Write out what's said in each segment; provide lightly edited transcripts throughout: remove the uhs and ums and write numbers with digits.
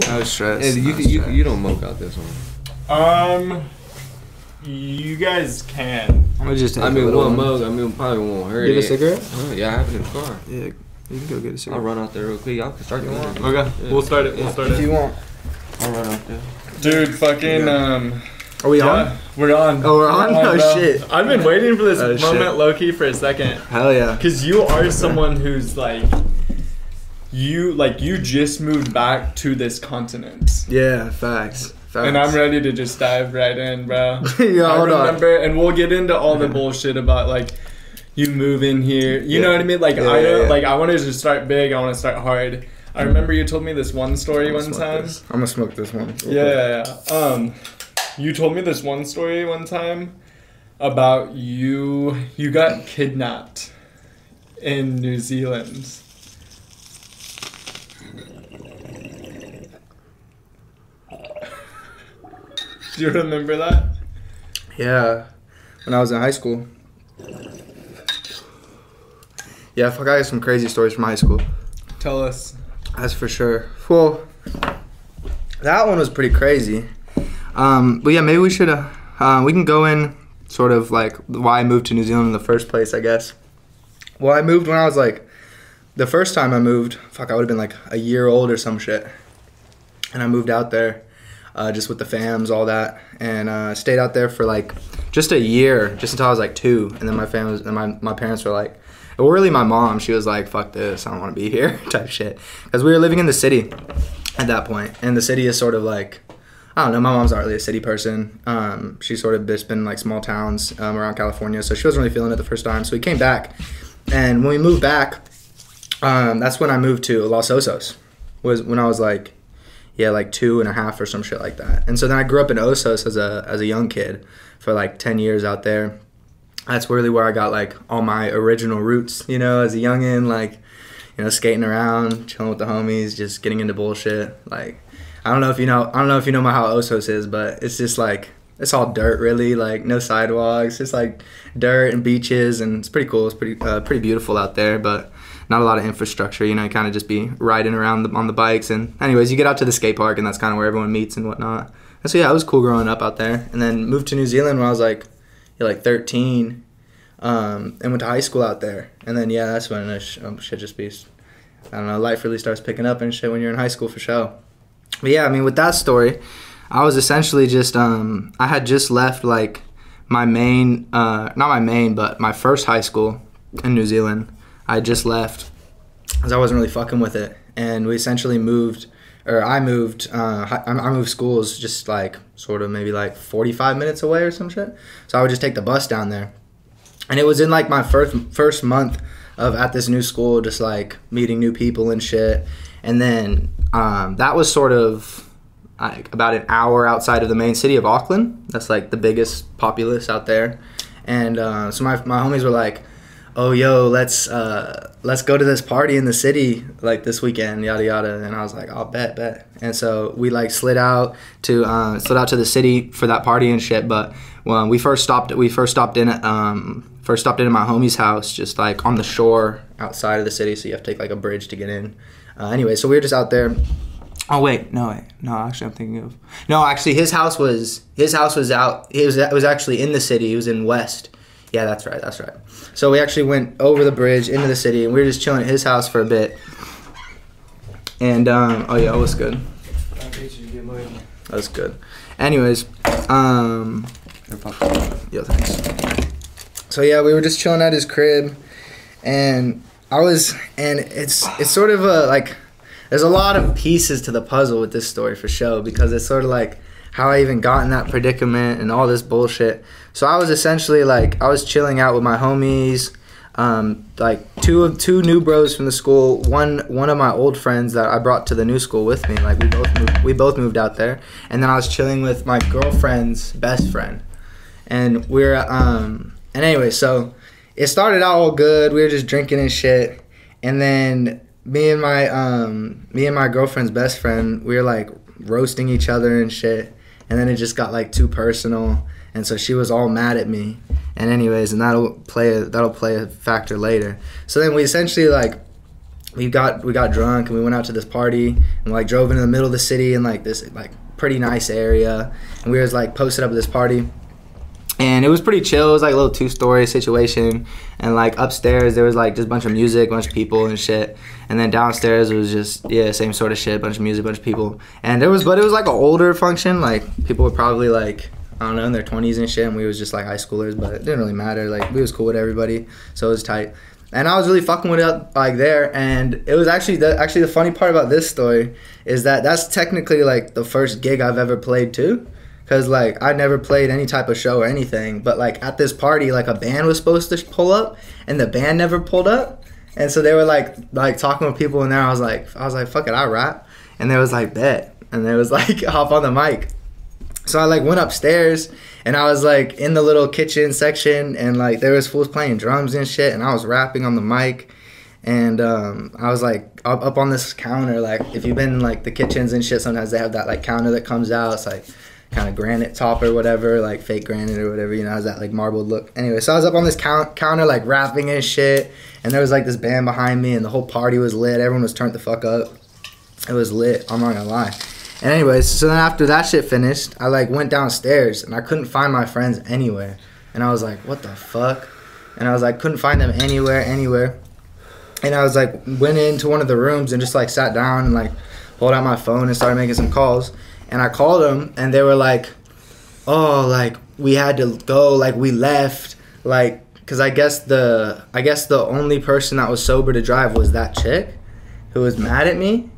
I was stressed. Hey, you don't moke out this one. You guys can. I'm gonna just take I mean, one mug. I mean, probably won't hurt. Get a cigarette? Oh, yeah, I have it in the car. Yeah, you can go get a cigarette. I'll run out there real quick. Y'all can start. Okay, Yeah. we'll start it. We'll start If it. you want. I'll run out there. Dude, fucking. Are we on? We're on. Oh, we're on? Oh, bro. shit. I've been waiting for this Oh, shit. moment, low-key, for a second. Hell yeah. Because you are someone who's like, you just moved back to this continent. Yeah, facts. And I'm ready to just dive right in, bro. Yeah, I hold on. remember, and we'll get into all the bullshit about like you moving here. You know what I mean? Like I want to just start big. I want to start hard. I remember you told me this one story one time. I'm gonna smoke this one. Yeah. You told me this one story one time about you got kidnapped in New Zealand. Do you remember that? Yeah, when I was in high school. Yeah, fuck, I got some crazy stories from high school. Tell us. That's for sure. Well, that one was pretty crazy. But yeah, maybe we should, we can go in sort of like why I moved to New Zealand in the first place, I guess. Well, I moved when I was like, the first time I moved, fuck, I would have been like a year old or some shit. And I moved out there. Just with the fams, all that, and stayed out there for like just a year, just until I was like 2. And then my family, and my parents were like, well, really my mom, she was like, fuck this, I don't want to be here, type shit, because we were living in the city at that point, and the city is sort of like, I don't know, my mom's not really a city person. She's sort of just been in like small towns around California, so she wasn't really feeling it the first time. So we came back, and when we moved back, that's when I moved to Los Osos. Was when I was like. Yeah, like 2.5 or some shit like that. And so then I grew up in Osos as a young kid for like 10 years out there. That's really where I got like all my original roots, you know, as a youngin', like, you know, skating around, chilling with the homies, just getting into bullshit. Like, I don't know if you know how Osos is, but it's just like, it's all dirt really, like no sidewalks, just like dirt and beaches, and it's pretty cool. It's pretty beautiful out there, but not a lot of infrastructure, you know, you kind of just be riding around on the bikes. And anyways, you get out to the skate park, and that's kind of where everyone meets and whatnot. And so yeah, it was cool growing up out there. And then moved to New Zealand when I was like 13, and went to high school out there. And then yeah, that's when shit just be, I don't know, life really starts picking up and shit when you're in high school for sure. But yeah, I mean, with that story, I was essentially just, I had just left like my main, not my main, but my first high school in New Zealand. I just left because I wasn't really fucking with it, and we essentially moved, or I moved schools just like sort of maybe like 45 minutes away or some shit. So I would just take the bus down there, and it was in like my first month of at this new school, just like meeting new people and shit. And then that was sort of about an hour outside of the main city of Auckland. That's like the biggest populace out there. And so my homies were like, oh yo, let's go to this party in the city like this weekend, yada yada. And I was like, I'll bet. And so we like slid out to the city for that party and shit. But when we first stopped in at my homie's house, just like on the shore outside of the city, so you have to take like a bridge to get in. Anyway, so we were just out there. Oh wait, no, actually I'm thinking of, no, actually his house was out. It was actually in the city. He was in West. Yeah, that's right. So we actually went over the bridge into the city, and we were just chilling at his house for a bit. And oh yeah, it was good. That was good. Anyways, yo, thanks. So yeah, we were just chilling at his crib, and it's sort of like, there's a lot of pieces to the puzzle with this story for sure, because it's sort of like how I even got in that predicament and all this bullshit. So I was essentially like, I was chilling out with my homies, like two new bros from the school, one of my old friends that I brought to the new school with me. Like we both moved out there, and then I was chilling with my girlfriend's best friend, and we're and anyway, so it started out all good. We were just drinking and shit, and then me and my girlfriend's best friend, we were like roasting each other and shit, and then it just got like too personal, and so she was all mad at me. And anyways, and that'll play a factor later. So then we essentially like we got drunk and we went out to this party and like drove into the middle of the city in like this like pretty nice area, and we was like posted up at this party, and it was pretty chill. It was like a little 2-story situation, and like upstairs there was like just a bunch of music, bunch of people and shit, and then downstairs it was just same sort of shit, bunch of music, bunch of people, and it was like an older function, like people were probably like, I don't know, in their 20s and shit, and we was just like high schoolers, but it didn't really matter. Like we was cool with everybody, so it was tight. And I was really fucking with it like there, and it was actually the funny part about this story is that that's technically like the first gig I've ever played too, because like I never played any type of show or anything, but like at this party like a band was supposed to pull up, and the band never pulled up, and so they were like talking with people in there. I was like fuck it, I rap, and they was like bet, and they was like hop on the mic. So I like went upstairs, and I was like in the little kitchen section, and like there was fools playing drums and shit, and I was rapping on the mic, and I was like up on this counter. Like if you've been in like the kitchens and shit, sometimes they have that like counter that comes out. It's like kind of granite top or whatever, like fake granite or whatever, you know, has that like marbled look. Anyway, so I was up on this counter like rapping and shit, and there was like this band behind me, and the whole party was lit. Everyone was turned the fuck up. It was lit, I'm not gonna lie. And anyways, so then after that shit finished, I like went downstairs and I couldn't find my friends anywhere. And I was like, what the fuck? And I was like, couldn't find them anywhere. And I was like, went into one of the rooms and just like sat down and like pulled out my phone and started making some calls. And I called them, and they were like, oh, like we had to go, like we left, like, cause I guess the only person that was sober to drive was that chick who was mad at me.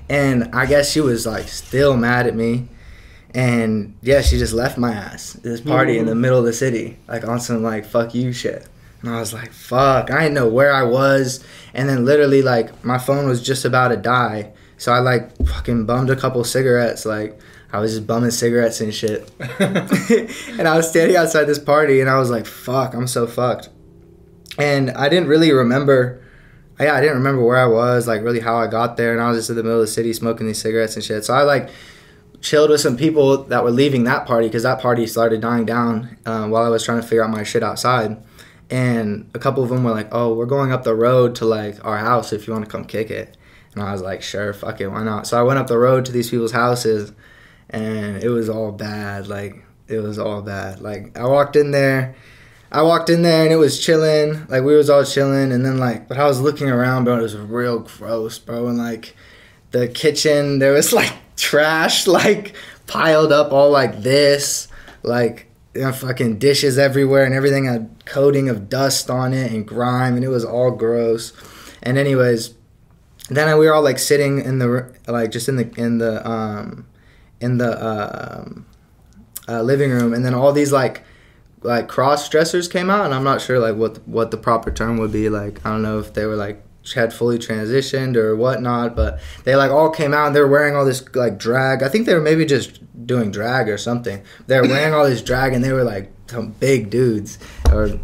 And I guess she was like still mad at me, and yeah, she just left my ass at this party in the middle of the city, like on some like fuck you shit. And I was like, fuck, I didn't know where I was. And then literally like my phone was just about to die, so I like fucking bummed a couple cigarettes. Like I was just bumming cigarettes and shit. And I was standing outside this party, and I was like, fuck, I'm so fucked. And I didn't really remember. Yeah, I didn't remember where I was, like really how I got there, and I was just in the middle of the city smoking these cigarettes and shit. So I like chilled with some people that were leaving that party, because that party started dying down while I was trying to figure out my shit outside. And a couple of them were like, oh, we're going up the road to like our house if you want to come kick it. And I was like, sure, fuck it, why not? So I went up the road to these people's houses, and it was all bad. Like it was all bad. Like I walked in there and it was chilling, like we was all chilling, and then like, but I was looking around, bro, it was real gross, bro, and like the kitchen, there was like trash like piled up all like this, like, you know, fucking dishes everywhere, and everything had coating of dust on it and grime, and it was all gross. And anyways, then we were all like sitting in the like just in the living room, and then all these like cross dressers came out, and I'm not sure like what the proper term would be. Like I don't know if they were like had fully transitioned or whatnot, but they like all came out, and they were wearing all this like drag. I think they were maybe just doing drag or something. They were wearing all this drag, and they were like some big dudes or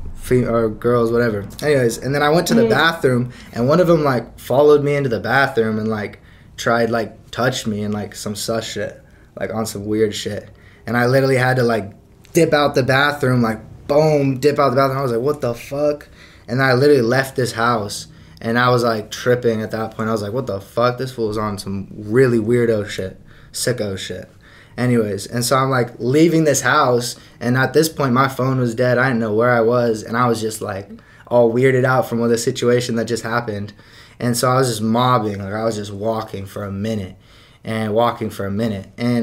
girls, whatever. Anyways, and then I went to the bathroom, and one of them like followed me into the bathroom and like tried like touch me and like some sus shit, like on some weird shit. And I literally had to like dip out the bathroom, like boom, dip out the bathroom. I was like, what the fuck? And I literally left this house, and I was like tripping at that point. I was like, what the fuck? This fool's on some really weirdo shit, sicko shit. Anyways, and so I'm like leaving this house, and at this point my phone was dead. I didn't know where I was, and I was just like all weirded out from the situation that just happened. And so I was just mobbing, like I was just walking for a minute. And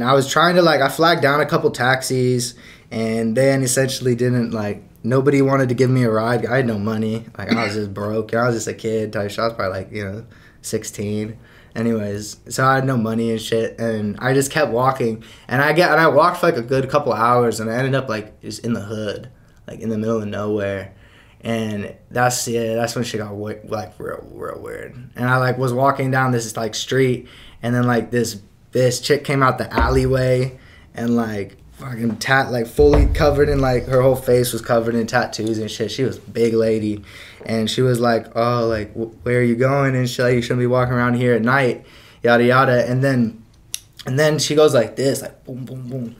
I was trying to like, I flagged down a couple taxis, and then essentially didn't like, nobody wanted to give me a ride. I had no money. Like I was just broke. I was just a kid type shit. I was probably like, you know, 16. Anyways, so I had no money and shit, and I just kept walking, and I walked for like a good couple hours, and I ended up like just in the hood, like in the middle of nowhere. And that's when shit got like real weird. And I like was walking down this like street, and then like this chick came out the alleyway, and like fucking like fully covered in like, her whole face was covered in tattoos and shit. She was a big lady, and she was like, oh, like where are you going and shit, like, you shouldn't be walking around here at night, yada yada. And then she goes like this, like boom boom boom,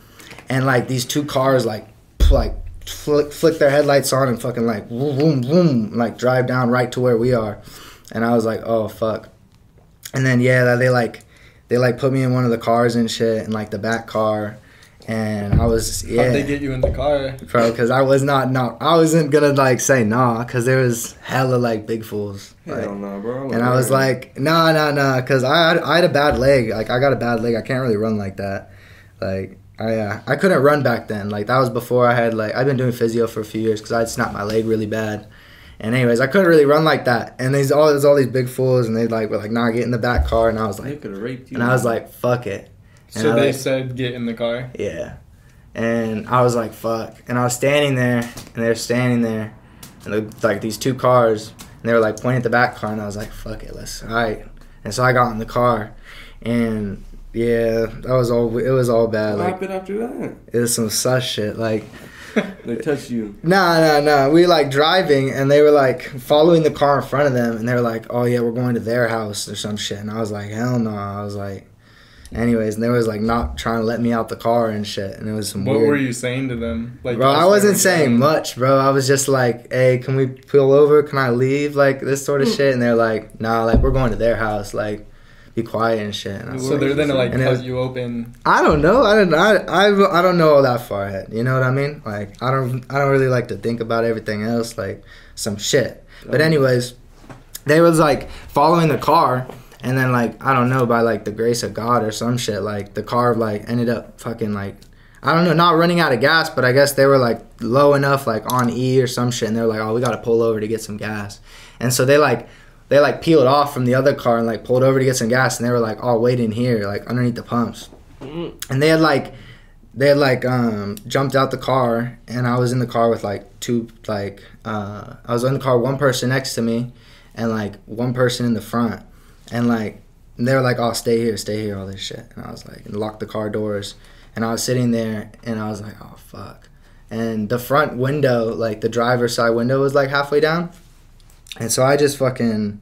and like these two cars like flick their headlights on and fucking like boom boom boom, like drive down right to where we are. And I was like, oh fuck. And then they put me in one of the cars and shit, in like the back car. And I was, How'd they get you in the car? Bro, because I wasn't gonna like say nah, because there was hella like big fools. Like, hell no, bro. And I was like, nah, because I had a bad leg. Like, I got a bad leg. I can't really run like that. Like, I couldn't run back then. Like, that was before I had, like, I've been doing physio for a few years because I had snapped my leg really bad. And anyways, I couldn't really run like that. And there's all these big fools, and they like were like, nah, get in the back car. And I was like, they could have raped you. And I was like, fuck it. And So they said, get in the car? Yeah. And I was like, fuck. And I was standing there, and they were standing there, and like these two cars, and they were like pointing at the back car, and I was like, fuck it, all right. And so I got in the car, and yeah, it was all bad. What like, happened after that? It was some sus shit. Like, They touched you. Nah. We were like driving, and they were like following the car in front of them, and they were like, oh yeah, we're going to their house or some shit. And I was like, hell no. I was like, anyways, and they was like not trying to let me out the car and shit, and it was some What weird. were you saying to them? Like, Bro, I wasn't saying much, bro. I was just like, hey, can we pull over? Can I leave? Like, this sort of shit. And they're like, nah, like, we're going to their house. Like, be quiet and shit. And So they're gonna like and cut you open. I don't know. I don't know all that far ahead. You know what I mean? Like, I don't really like to think about everything else, like some shit. But anyways, they was like following the car, and then like, I don't know, by like the grace of God or some shit, like the car like ended up fucking like, I don't know, not running out of gas, but I guess they were like low enough, like on E or some shit, and they're like, oh, we gotta pull over to get some gas. And so they peeled off from the other car and like pulled over to get some gas, and they were like, oh, wait in here, like underneath the pumps. And they had jumped out the car, and I was in the car with like I was in the car, one person next to me and like one person in the front, and like they were like, oh, stay here, all this shit. And I was like, and locked the car doors, and I was sitting there, and I was like, oh fuck. And the front window, like the driver's side window, was like halfway down. And so I just fucking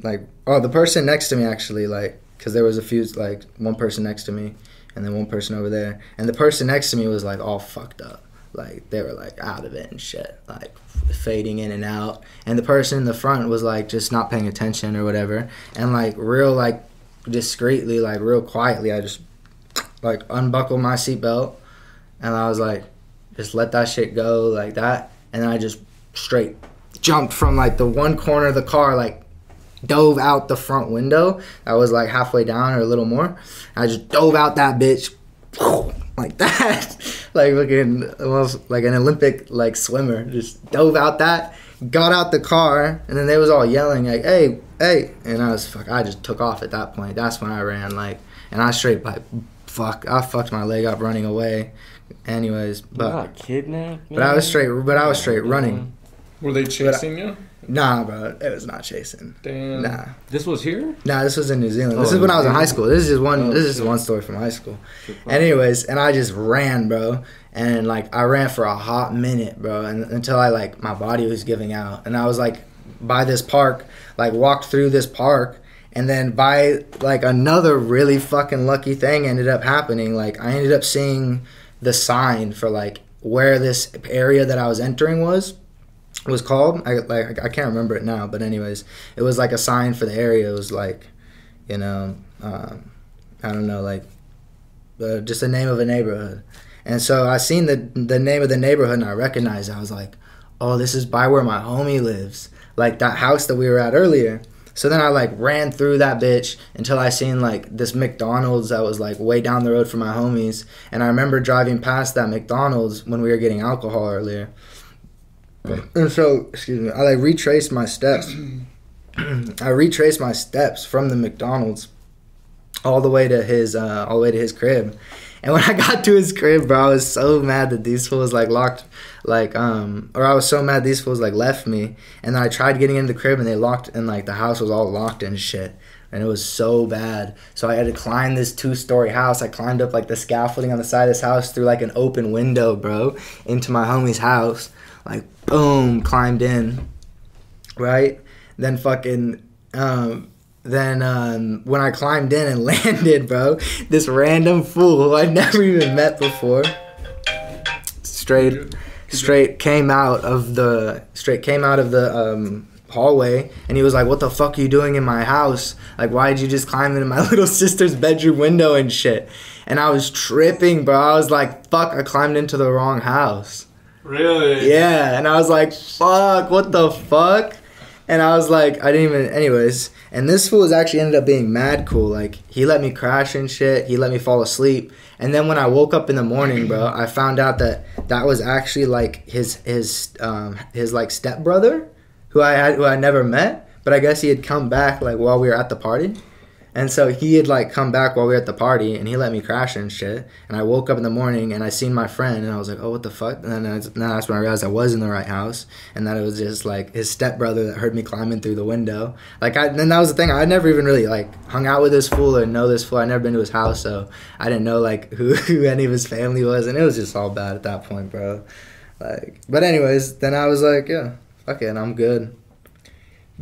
like, oh, the person next to me actually, like, because there was a few, like one person next to me and then one person over there, and the person next to me was like all fucked up, like they were like out of it and shit, like fading in and out. And the person in the front was like just not paying attention or whatever, and like real like discreetly, like real quietly, I just like unbuckled my seatbelt, and I was like, just let that shit go like that, and then I just straight jumped from like the one corner of the car, like dove out the front window that was like halfway down or a little more. I just dove out that bitch like that, like fucking almost like an Olympic like swimmer. Just dove out that, got out the car, and then they was all yelling like, hey, and I just took off at that point. That's when I ran, like, and I straight like I fucked my leg up running away. Anyways, but not kidnapped, but I was straight running. Were they chasing you? Nah, bro, it was not chasing. Damn. Nah. This was here? Nah, this was in New Zealand. This is when I was in high school. This is just one story from high school. Anyways, and I just ran, bro. And like I ran for a hot minute, bro, and until I like my body was giving out. And I was like by this park, like walked through this park, and then by like another really fucking lucky thing ended up happening. Like I ended up seeing the sign for like where this area that I was entering was called. I can't remember it now, but anyways, it was like a sign for the area. It was like, you know, I don't know, like just the name of a neighborhood. And so I seen the name of the neighborhood, and I recognized it. I was like, oh, this is by where my homie lives, like that house that we were at earlier. So then I like ran through that bitch until I seen like this McDonald's that was like way down the road from my homies. And I remember driving past that McDonald's when we were getting alcohol earlier. And so, excuse me, I like retraced my steps. I retraced my steps from the McDonald's all the way to his crib. And when I got to his crib, bro, I was so mad that these fools like locked, like or I was so mad these fools like left me. And then I tried getting into the crib, and they locked, and like the house was all locked and shit. And it was so bad. So I had to climb this 2-story house. I climbed up like the scaffolding on the side of this house through like an open window, bro, into my homie's house. Like, boom, climbed in, right? Then fucking, when I climbed in and landed, bro, this random fool who I'd never even met before, straight came out of the hallway, and he was like, what the fuck are you doing in my house? Like, why did you just climb into my little sister's bedroom window and shit? And I was tripping, bro. I was like, fuck, I climbed into the wrong house. Really? Yeah, and I was like, fuck, what the fuck? And I was like, I didn't even, anyways. And this fool was actually ended up being mad cool. Like, he let me crash and shit. He let me fall asleep. And then when I woke up in the morning, bro, I found out that was actually like his like stepbrother, who I never met. But I guess he had come back like while we were at the party. And so he had like come back while we were at the party, and he let me crash and shit. And I woke up in the morning and I seen my friend, and I was like, oh, what the fuck? And then that's when I realized I was in the right house, and that it was just like his stepbrother that heard me climbing through the window. Like, and that was the thing. I never even really like hung out with this fool or know this fool. I never been to his house, so I didn't know like who any of his family was, and it was just all bad at that point, bro. Like, but anyways, then I was like, yeah, fuck it, I'm good.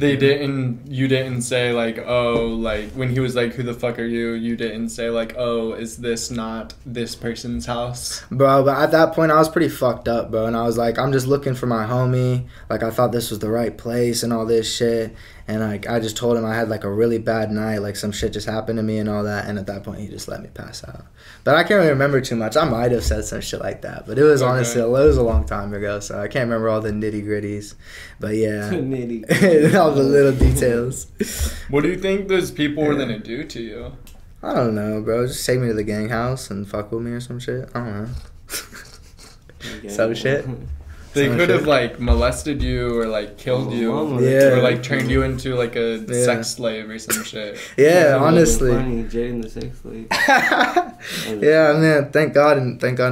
You didn't say like, oh, like when he was like, who the fuck are you? You didn't say like, oh, is this not this person's house? Bro, but at that point I was pretty fucked up, bro. And I was like, I'm just looking for my homie. Like, I thought this was the right place and all this shit. And like, I just told him I had like a really bad night. Like, some shit just happened to me and all that. And at that point he just let me pass out. But I can't really remember too much. I might have said some shit like that. But it was honestly, it was a long time ago. So I can't remember all the nitty gritties. But yeah. All the little details. What do you think those people were gonna do to you? I don't know, bro. Just take me to the gang house and fuck with me or some shit. I don't know. Some shit. They could have like molested you or like killed you, or like turned you into like a sex slave or some shit. Yeah, honestly. Funny, Jaden the sex slave. Yeah, man. Thank God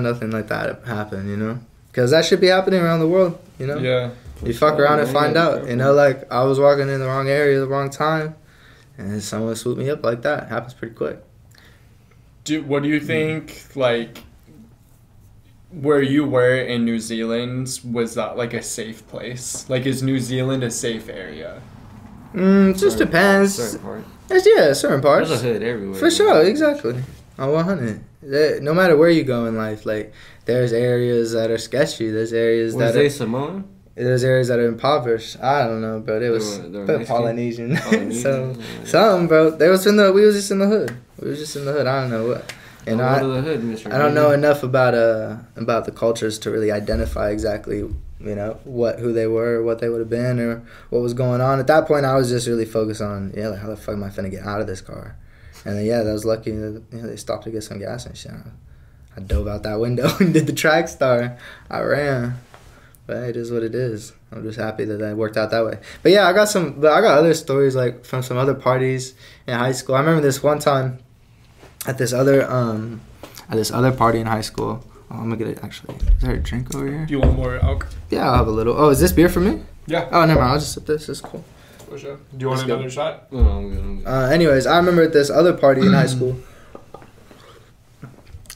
nothing like that happened. You know, because that should be happening around the world. You know. Yeah. You fuck around and find out. You know, like I was walking in the wrong area, the wrong time, and someone swooped me up like that. It happens pretty quick. What do you think, like, where you were in New Zealand, was that like a safe place? Like, is New Zealand a safe area? It just depends. Certain parts. Certain parts. There's a hood everywhere. For sure, exactly. On 100. No matter where you go in life, like, there's areas that are sketchy. There's areas Was that they are... Samoan? There's areas that are impoverished. I don't know, bro. It was Polynesian. So, some, bro. We was just in the hood. We was just in the hood. I don't know what. And I don't know enough about the cultures to really identify exactly, you know, who they were, what they would have been, or what was going on. At that point, I was just really focused on, like, how the fuck am I finna get out of this car? And then, I was lucky that they stopped to get some gas and shit. I dove out that window and did the track star. I ran. But it is what it is. I'm just happy that worked out that way. But yeah, I got other stories like from some other parties in high school. I remember this one time at this other party in high school. Oh, I'm gonna get it actually. Is there a drink over here? Do you want more alcohol? Yeah, I'll have a little. Oh, is this beer for me? Yeah. Oh, never mind. I'll just sip this. It's cool. For sure. Do you want another shot? No, I'm good. Anyways, I remember at this other party in high school.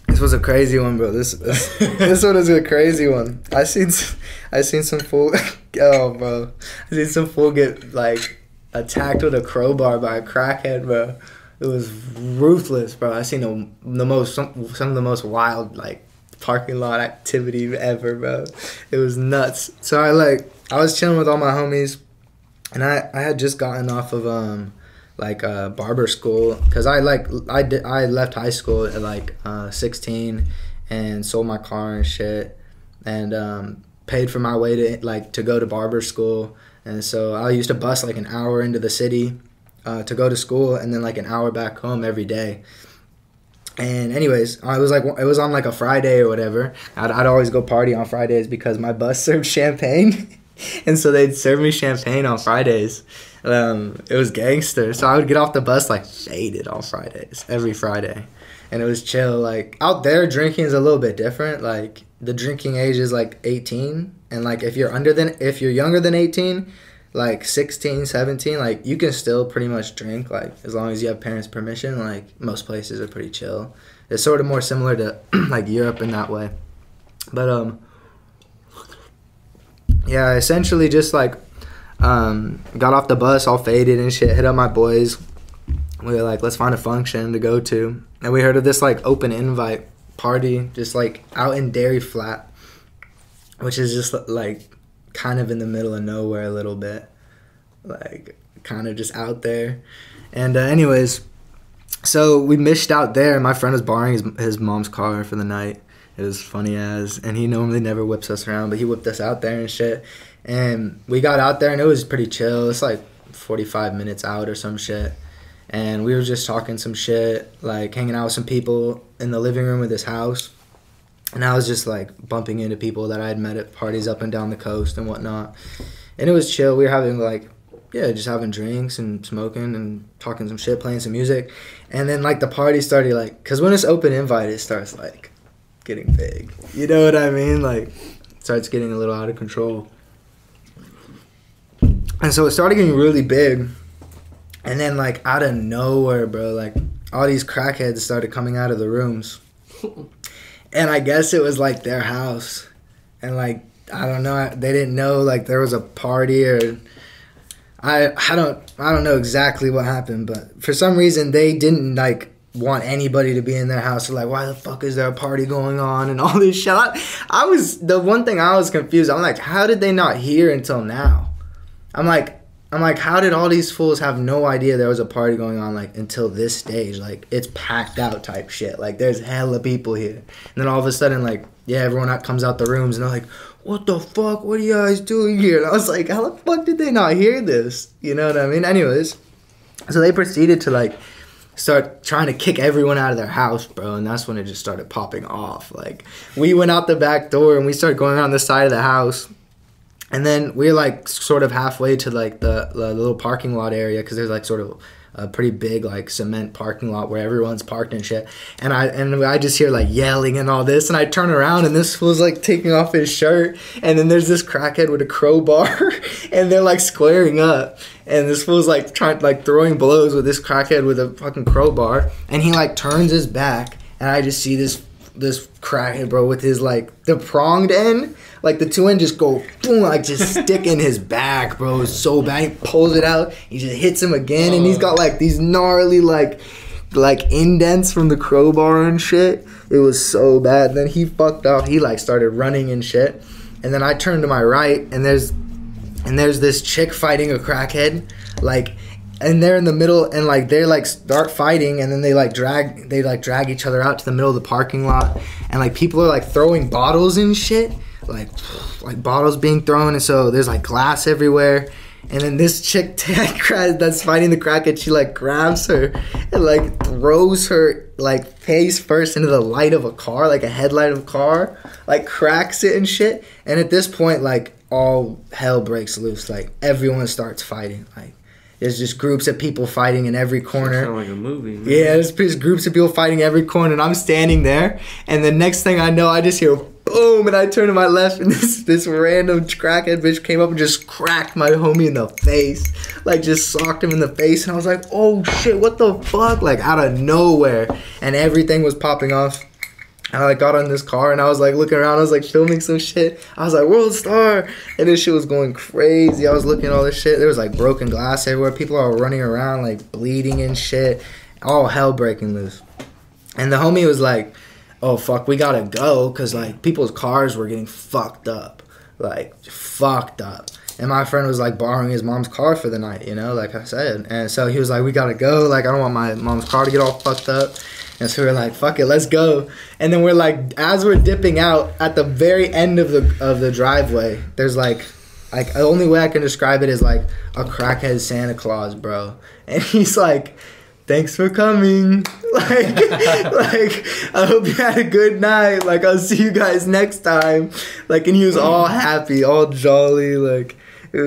This was a crazy one, bro. This one is a crazy one. I seen some fool. Oh, bro. I seen some fool get like attacked with a crowbar by a crackhead, bro. It was ruthless, bro. I seen some of the most wild like parking lot activity ever, bro. It was nuts. So I was chilling with all my homies, and I had just gotten off of barber school, because I left high school at like 16 and sold my car and shit, and paid for my way to go to barber school. And so I used to bus like an hour into the city to go to school, and then like an hour back home every day. And anyways, it was on like a Friday or whatever. I'd always go party on Fridays because my bus served champagne. And so they'd serve me champagne on Fridays. It was gangster. So I would get off the bus like faded on Fridays, every Friday. And it was chill. Like, out there, drinking is a little bit different. Like, the drinking age is like 18. And like, if you're younger than 18, like 16, 17, like, you can still pretty much drink, like, as long as you have parents' permission. Like, most places are pretty chill. It's sort of more similar to like Europe in that way. But yeah, I essentially just like got off the bus all faded and shit, hit up my boys. We were like, let's find a function to go to. And we heard of this like open invite party just like out in Dairy Flat, which is just like kind of in the middle of nowhere a little bit. like kind of just out there. And anyways, so we mished out there. My friend was borrowing his mom's car for the night. It was funny as, and he normally never whips us around, but he whipped us out there and shit. And we got out there and it was pretty chill. It's like 45 minutes out or some shit. And we were just talking some shit, like hanging out with some people in the living room of this house. And I was just like bumping into people that I had met at parties up and down the coast and whatnot. And it was chill. We were having like, yeah, just having drinks and smoking and talking some shit, playing some music. And then like the party started like, because when it's open invite, it starts like getting big. You know what I mean? Like it starts getting a little out of control. And so it started getting really big. And then, like, out of nowhere, bro, like, all these crackheads started coming out of the rooms. And I guess it was, like, their house. And, like, I don't know. They didn't know, like, there was a party or... I don't know exactly what happened. But for some reason, they didn't, like, want anybody to be in their house. They're like, why the fuck is there a party going on? And all this shit. I was... The one thing I was confused. I'm like, how did they not hear until now? I'm like, how did all these fools have no idea there was a party going on, like, until this stage? Like, it's packed out type shit. Like, there's hella people here. And then all of a sudden, like, yeah, everyone comes out the rooms, and they're like, what the fuck? What are you guys doing here? And I was like, how the fuck did they not hear this? You know what I mean? Anyways, so they proceeded to, like, start trying to kick everyone out of their house, bro. And that's when it just started popping off. Like, we went out the back door, and we started going around the side of the house. And then we're, like, sort of halfway to, like, the little parking lot area because there's, like, sort of a pretty big, like, cement parking lot where everyone's parked and shit. And I just hear, like, yelling and all this. And I turn around, and this fool's, like, taking off his shirt. And then there's this crackhead with a crowbar. And they're, like, squaring up. And this fool's, like, throwing blows with this crackhead with a fucking crowbar. And he, like, turns his back. And I just see this crackhead, bro, with his, like, the pronged end. Like, the two end just go, boom, like, just stick in his back, bro. It's so bad. He pulls it out. He just hits him again. And he's got, like, these gnarly, like indents from the crowbar and shit. It was so bad. And then he fucked off. He, like, started running and shit. And then I turned to my right, and there's this chick fighting a crackhead. Like, and they're in the middle, and, like, they, like, start fighting, and then they drag each other out to the middle of the parking lot. And, like, people are, like, throwing bottles and shit. Like bottles being thrown, and so there's like glass everywhere. And then this chick that's fighting the crackhead, she like grabs her and like throws her like face first into the light of a car, like a headlight of a car, like cracks it and shit. And at this point, like all hell breaks loose. Like everyone starts fighting. Like there's just groups of people fighting in every corner. Sounds like a movie, man. Yeah, there's just groups of people fighting every corner, and I'm standing there. And the next thing I know, I just hear boom, and I turn to my left, and this random crackhead bitch came up and just cracked my homie in the face. Like, just socked him in the face, and I was like, oh, shit, what the fuck? Like, out of nowhere, and everything was popping off. And I, like, got on this car, and I was, like, looking around. I was, like, filming some shit. I was, like, World Star, and this shit was going crazy. I was looking at all this shit. There was, like, broken glass everywhere. People are running around, like, bleeding and shit. All hell breaking loose. And the homie was, like, oh, fuck, we gotta go, because, like, people's cars were getting fucked up. Like, fucked up. And my friend was, like, borrowing his mom's car for the night, you know, like I said. And so he was like, we gotta go. Like, I don't want my mom's car to get all fucked up. And so we were like, fuck it, let's go. And then we're, like, as we're dipping out, at the very end of the driveway, there's, like, the only way I can describe it is, like, a crackhead Santa Claus, bro. And he's like, thanks for coming. Like, I hope you had a good night. Like, I'll see you guys next time. Like, and he was all happy, all jolly. Like, I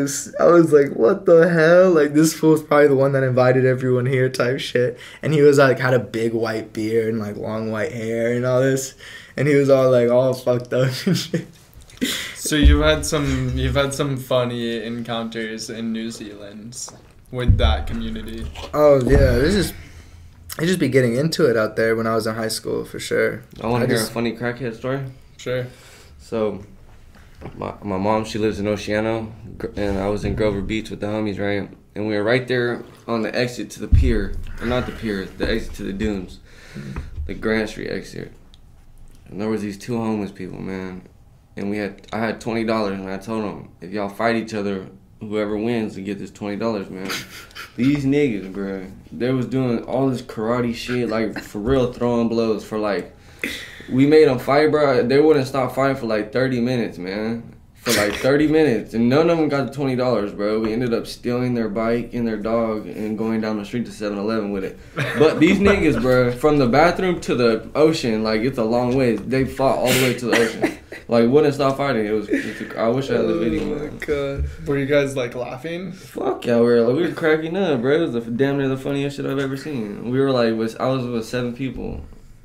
was like, what the hell? Like, this fool's probably the one that invited everyone here type shit. And he was, like, had a big white beard and, like, long white hair and all this. And he was all, like, all fucked up and shit. So you've had some funny encounters in New Zealand with that community. Oh, yeah. I just be getting into it out there when I was in high school, for sure. I want to hear a funny crackhead story. Sure. So, my mom, she lives in Oceano, and I was in Grover Beach with the homies, right? And we were right there on the exit to the pier. Or not the pier, the exit to the dunes. The Grant Street exit. And there was these two homeless people, man. And I had $20, and I told them, if y'all fight each other, whoever wins to get this $20, man. These niggas, bro, they was doing all this karate shit, like, for real, throwing blows for, like, we made them fight, bro. They wouldn't stop fighting for, like, 30 minutes, man. For, like, 30 minutes. And none of them got the $20, bro. We ended up stealing their bike and their dog and going down the street to 7-Eleven with it. But these niggas, bro, from the bathroom to the ocean, like, it's a long way. They fought all the way to the ocean. Like, wouldn't stop fighting. I wish I had the video, man. Oh, my God. Were you guys, like, laughing? Fuck yeah, we were cracking up, bro. It was damn near the funniest shit I've ever seen. We were, like, I was with 7 people,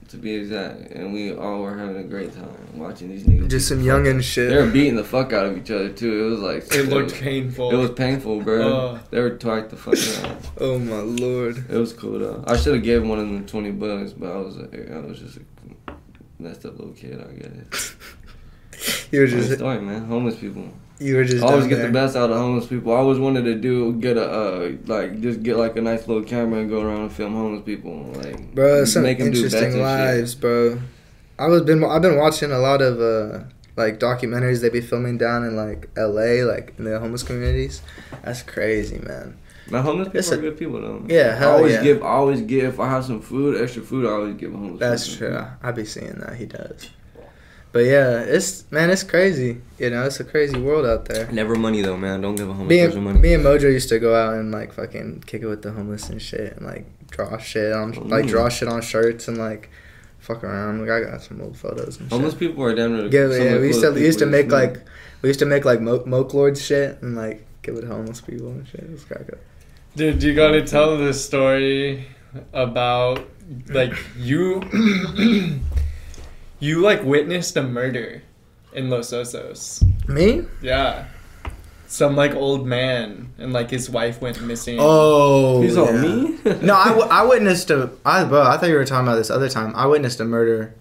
to be exact, and we all were having a great time watching these niggas. Just some youngin' shit. They were beating the fuck out of each other, too. It was, like... It looked painful. It was painful, bro. They were twice the fuck out. Oh, my Lord. It was cool, though. I should have gave one of them $20, but I was just a messed up little kid, I guess. You were just... Story, man. Homeless people. You were just I always down get there. the best out of homeless people. I always wanted to get a nice little camera and go around and film homeless people. Like, bro, some make them do interesting better lives, shit. bro. I've been watching a lot of like documentaries they be filming down in like LA, like in the homeless communities. That's crazy, man. My homeless people are good people though. Yeah, hell I always give if I have some food, extra food, I always give a homeless. That's true. I be seeing that he does. But yeah, it's crazy. You know, it's a crazy world out there. Never money though, man. Don't give a homeless person money. Me and Mojo used to go out and like fucking kick it with the homeless and shit, and like draw shit on shirts and like fuck around. Like I got some old photos and homeless shit. people are damn near. Yeah. We used to make like Moke Lords shit and like give it to homeless people and shit. It was crack up. Dude, you gotta tell this story about like you. You, like, witnessed a murder in Los Osos. Me? Yeah. Some, like, old man and, like, his wife went missing. Oh, he's on me? No, I witnessed I thought you were talking about this other time. I witnessed a murder.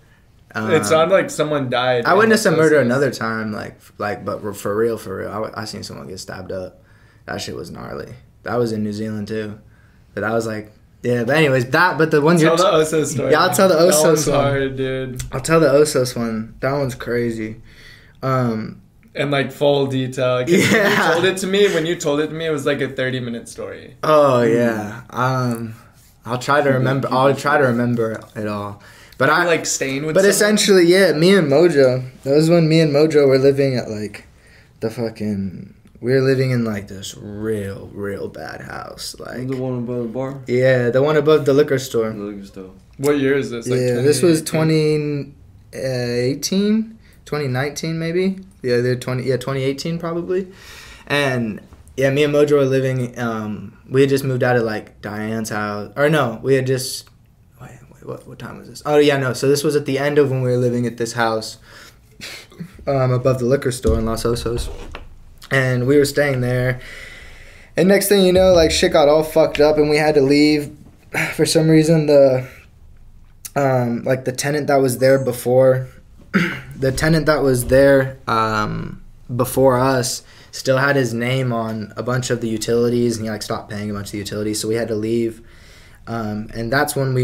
It sounded like someone died. I witnessed a murder another time, but for real. I seen someone get stabbed up. That shit was gnarly. That was in New Zealand, too. But I was like... Yeah, but anyways, but the one Tell the Osos story. Yeah, I'll tell the Osos one. Hard, dude. I'll tell the Osos one. That one's crazy. And like full detail. Yeah. When you told it to me, it was like a 30-minute story. Oh yeah. I'll try to remember. It all. But I like staying with. But someone? essentially, yeah, me and Mojo. That was when me and Mojo were living at like the fucking. We were living in, like, this real bad house. Like The one above the bar? Yeah, the one above the liquor store. The liquor store. What year is this? Like yeah, this was 2018, 2019 maybe. Yeah, 2018 probably. And, yeah, me and Mojo were living, we had just moved out of, like, Diane's house. Or, no, we had just, wait, what time was this? Oh, yeah, no, so this was at the end of when we were living at this house above the liquor store in Los Osos. And we were staying there. And next thing you know, like, shit got all fucked up and we had to leave. For some reason, the tenant that was there before, before us still had his name on a bunch of the utilities, and he, like, stopped paying a bunch of the utilities, so we had to leave. And that's when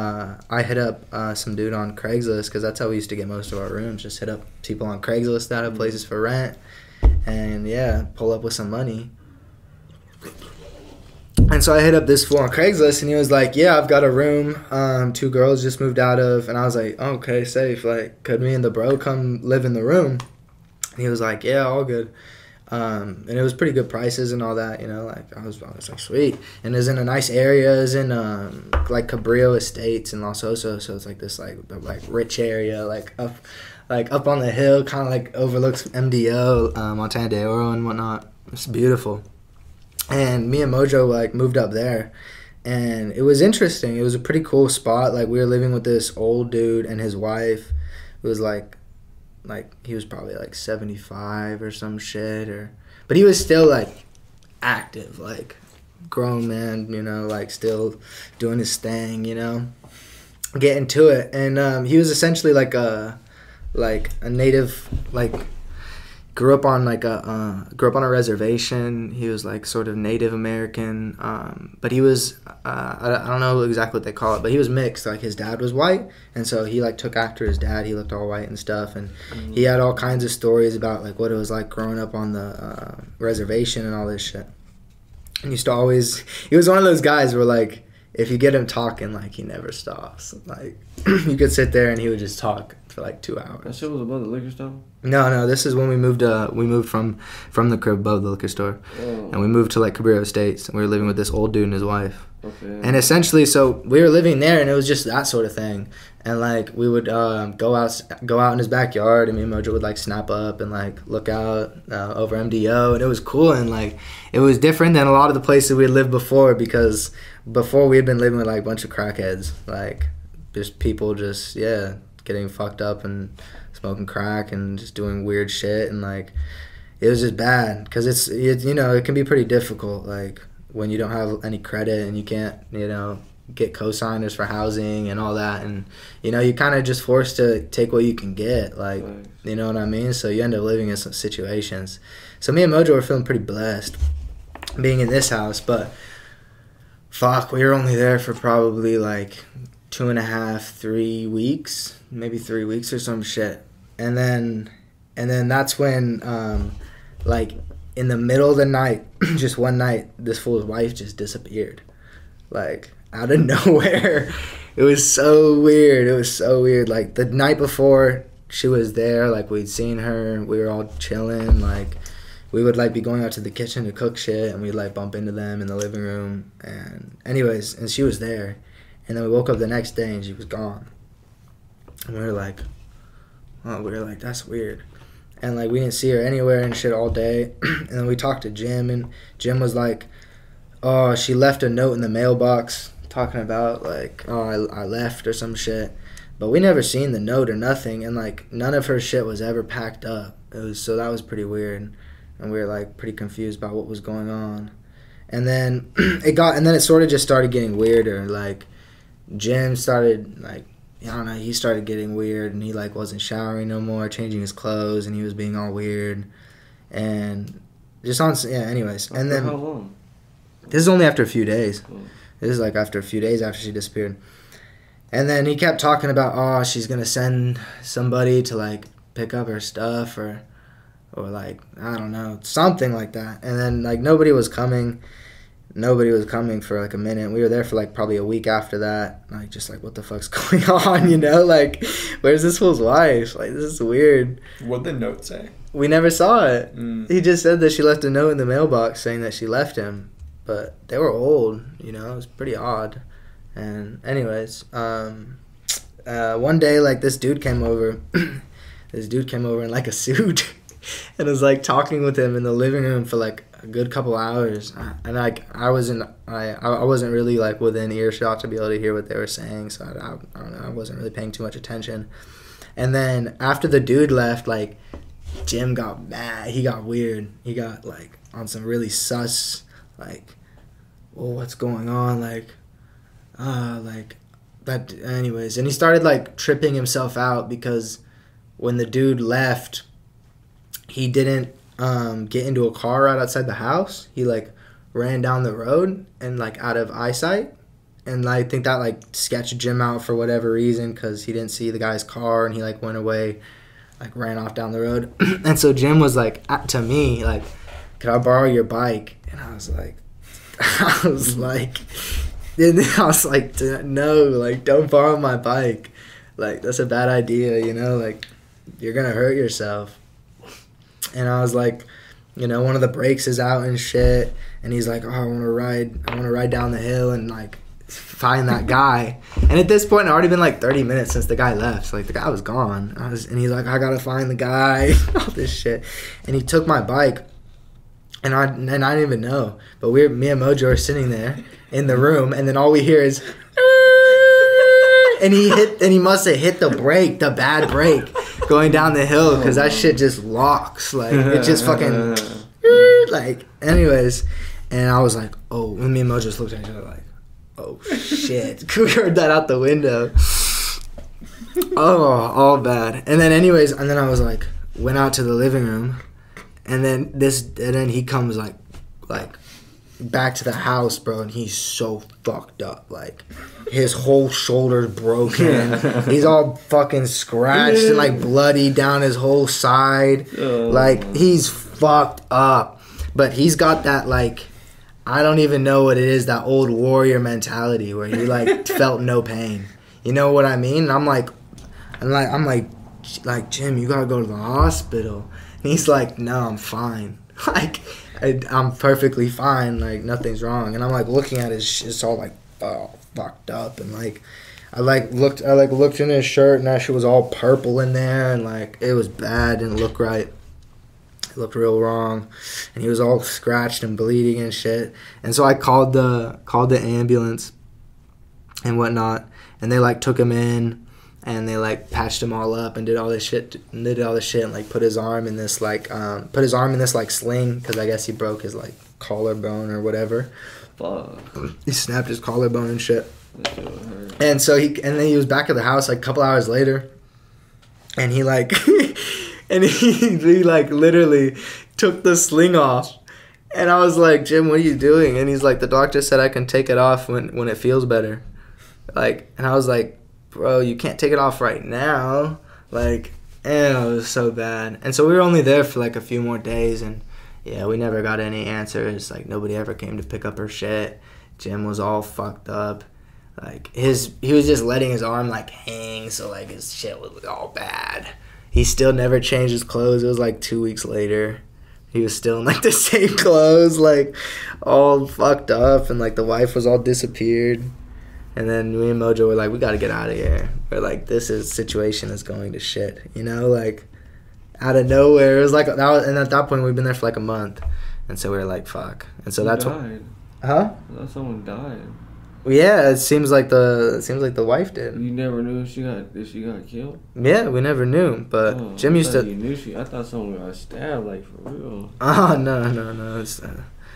I hit up some dude on Craigslist, because that's how we used to get most of our rooms. Just hit up people on Craigslist that have places for rent. And yeah, pull up with some money. And so I hit up this fool on Craigslist, and he was like, yeah, I've got a room 2 girls just moved out of. And I was like, okay, safe. Like, could me and the bro come live in the room? And he was like, yeah, all good. And it was pretty good prices and all that, you know. Like, I was like, sweet. And it's in a nice area. It's in like Cabrillo Estates in Los Osos, so it's like this like rich area, like up on the hill, kind of like overlooks MDO, Montana de Oro and whatnot. It's beautiful. And me and Mojo like moved up there, and it was interesting. It was a pretty cool spot. Like, we were living with this old dude and his wife. It was like he was probably like 75 or some shit, but he was still like active, like grown man, you know, like still doing his thing, you know, getting to it. And he was essentially like a native, like, grew up on a reservation. He was like sort of Native American, but he was I don't know exactly what they call it, but he was mixed. Like his dad was white, and so he like took after his dad. He looked all white and stuff, and he had all kinds of stories about like what it was like growing up on the reservation and all this shit. And he was one of those guys where like if you get him talking, like he never stops. Like you could sit there and he would just talk for like 2 hours. That shit was above the liquor store? No, this is when we moved from the crib above the liquor store. Oh. And we moved to like Cabrillo Estates, and we were living with this old dude and his wife. Okay. And essentially, so we were living there, and it was just that sort of thing. And like we would go out in his backyard, and me and Mojo would like snap up and like look out over MDO, and it was cool. And like it was different than a lot of the places we had lived before, because before we had been living with like a bunch of crackheads, like just people just getting fucked up and smoking crack and just doing weird shit, and like it was just bad because it can be pretty difficult, like when you don't have any credit and you can't get co-signers for housing and all that, and you kind of just forced to take what you can get, like you know what I mean. So you end up living in some situations. So me and Mojo were feeling pretty blessed being in this house, but fuck, we were only there for probably like 2.5, 3 weeks, maybe 3 weeks or some shit. And then that's when, like, in the middle of the night, just one night, this fool's wife just disappeared. Like, out of nowhere. It was so weird. Like, the night before she was there, like, we'd seen her, we were all chilling, like, we would, like, be going out to the kitchen to cook shit, and we'd, like, bump into them in the living room. And anyways, and she was there. And then we woke up the next day and she was gone. And we were like, that's weird. And like we didn't see her anywhere and shit all day. And then we talked to Jim, and Jim was like, oh, she left a note in the mailbox talking about like, oh, I left or some shit. But we never seen the note or nothing, and like none of her shit was ever packed up. So that was pretty weird. And we were like pretty confused about what was going on. And then it sort of just started getting weirder. Like Jim started like, I don't know, he started getting weird, and he like wasn't showering no more, changing his clothes, and he was being all weird, and just anyways. And then how long? This is only after a few days. This is like after a few days after she disappeared. And then he kept talking about, oh, she's gonna send somebody to like pick up her stuff or like, I don't know, something like that. And then like nobody was coming for like a minute. We were there for like probably a week after that, like just like what the fuck's going on, like where's this fool's wife? Like this is weird. What'd the note say? We never saw it. He just said that she left a note in the mailbox saying that she left him, but they were old, it was pretty odd. And anyways, one day like this dude came over in like a suit and was like talking with him in the living room for like a good couple hours, and like I wasn't really like within earshot to be able to hear what they were saying, so I don't know, I wasn't really paying too much attention. And then after the dude left, like Jim got mad, he got weird, he got like on some really sus, like, well, what's going on, like that. Anyways, and he started like tripping himself out because when the dude left, he didn't get into a car right outside the house. He like ran down the road and like out of eyesight, and I think that like sketched Jim out for whatever reason, because he didn't see the guy's car, and he like went away, like ran off down the road. And so Jim was like to me like, could I borrow your bike? And I was like no, like don't borrow my bike, like that's a bad idea, like you're gonna hurt yourself. And I was like, one of the brakes is out and shit. And he's like, oh, I want to ride down the hill and like find that guy. And at this point, it had already been like 30 minutes since the guy left. So like the guy was gone. And he's like, I gotta find the guy, all this shit. And he took my bike, and I didn't even know. But me and Mojo are sitting there in the room, and then all we hear is, and he must have hit the bad brake going down the hill, because that shit just locks, like it just fucking like. Anyways, and I was like, oh, when me and Mo just looked at each other like, oh shit, we heard that out the window. Oh, all bad. And then I was like, went out to the living room, And then he comes like back to the house, bro, and he's so fucked up. Like, his whole shoulder's broken. He's all fucking scratched and like bloody down his whole side. Like, he's fucked up. But he's got that, like, I don't even know what it is, that old warrior mentality where he like felt no pain. You know what I mean? And I'm like, Jim, you gotta go to the hospital. And he's like, no, I'm fine. Like, I'm perfectly fine. Like, nothing's wrong. And I'm like looking at his shit, it's all like, oh, fucked up. And like, I looked in his shirt, and that shit was all purple in there, and like, it was bad. Didn't look right. It looked real wrong. And he was all scratched and bleeding and shit. And so I called the ambulance and whatnot, and they like took him in. And they like patched him all up and did all this shit and like put his arm in this like sling, because I guess he broke his like collarbone or whatever. Fuck. He snapped his collarbone and shit. And so then he was back at the house like a couple hours later, and he like he like literally took the sling off. And I was like, Jim, what are you doing? And he's like, the doctor said I can take it off when it feels better. Like, and I was like, bro, you can't take it off right now. Like, it was so bad. And so we were only there for like a few more days, and yeah, we never got any answers. Like, nobody ever came to pick up her shit. Jim was all fucked up. Like, he was just letting his arm like hang, so like his shit was all bad. He still never changed his clothes. It was like 2 weeks later. He was still in like the same clothes, like all fucked up, and like the wife was all disappeared. And then me and Mojo were like, we gotta get out of here. We're like, situation is going to shit, you know, like out of nowhere. It was like and at that point we'd been there for like a month, and so we were like, fuck. And so that's died. Huh? I thought someone died. Well, yeah, it seems like the wife did. You never knew if she got killed? Yeah, we never knew, but Jim used to. You knew I thought someone got stabbed, like for real. Oh no, it's.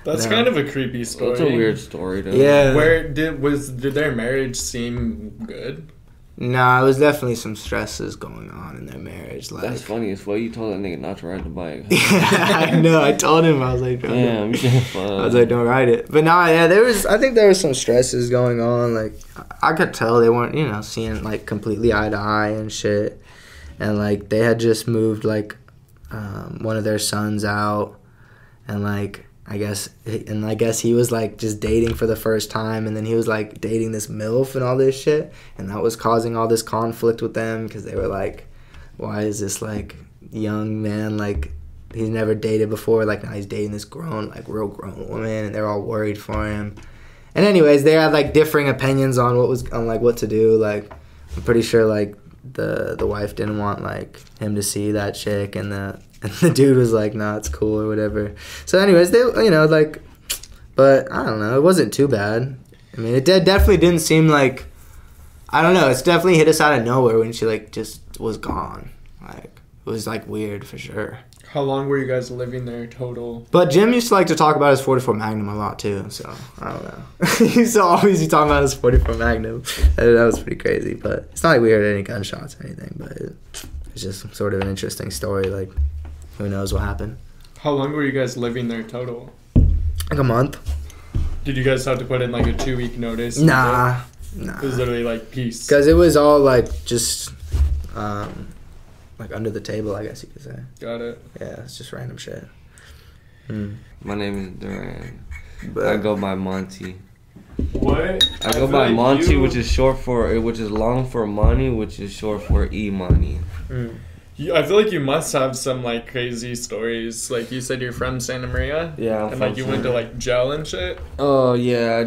That's kind of a creepy story. That's a weird story, though. Yeah. Where did their marriage seem good? Nah, it was definitely some stresses going on in their marriage. Like, that's funny as well. You told that nigga not to ride the bike. Yeah, I know. I told him, I was like, damn, I was like, don't ride it. But nah, yeah, I think there was some stresses going on. Like, I could tell they weren't, seeing like completely eye to eye and shit. And like, they had just moved like one of their sons out, and like, I guess he was like just dating for the first time, and then he was like dating this MILF and all this shit, and that was causing all this conflict with them, because they were like, why is this like young man, like he's never dated before, like now he's dating this real grown woman, and they're all worried for him. And anyways, they had like differing opinions on what to do. Like, I'm pretty sure like the wife didn't want like him to see that chick, and the dude was like, nah, it's cool or whatever. So anyways, they, like, but I don't know, it wasn't too bad. I mean, it definitely didn't seem like, I don't know, it's definitely hit us out of nowhere when she like just was gone. Like, it was like weird for sure. How long were you guys living there total? But Jim used to like to talk about his 44 Magnum a lot too, so I don't know. He used to always be talking about his 44 Magnum. That was pretty crazy, but it's not like we heard any gunshots or anything, but it's just sort of an interesting story. Like, who knows what happened. How long were you guys living there total? Like a month. Did you guys have to put in like a 2-week notice? Nah. It was literally like peace. Because it was all like just like under the table, I guess you could say. Got it. Yeah, it's just random shit. My name is Duran. But I go by Monty. What? I go by like Monty, which is long for money, which is short for E-money. I feel like you must have some like crazy stories. Like you said, you're from Santa Maria. Yeah, and like you went to like jail and shit. Oh yeah,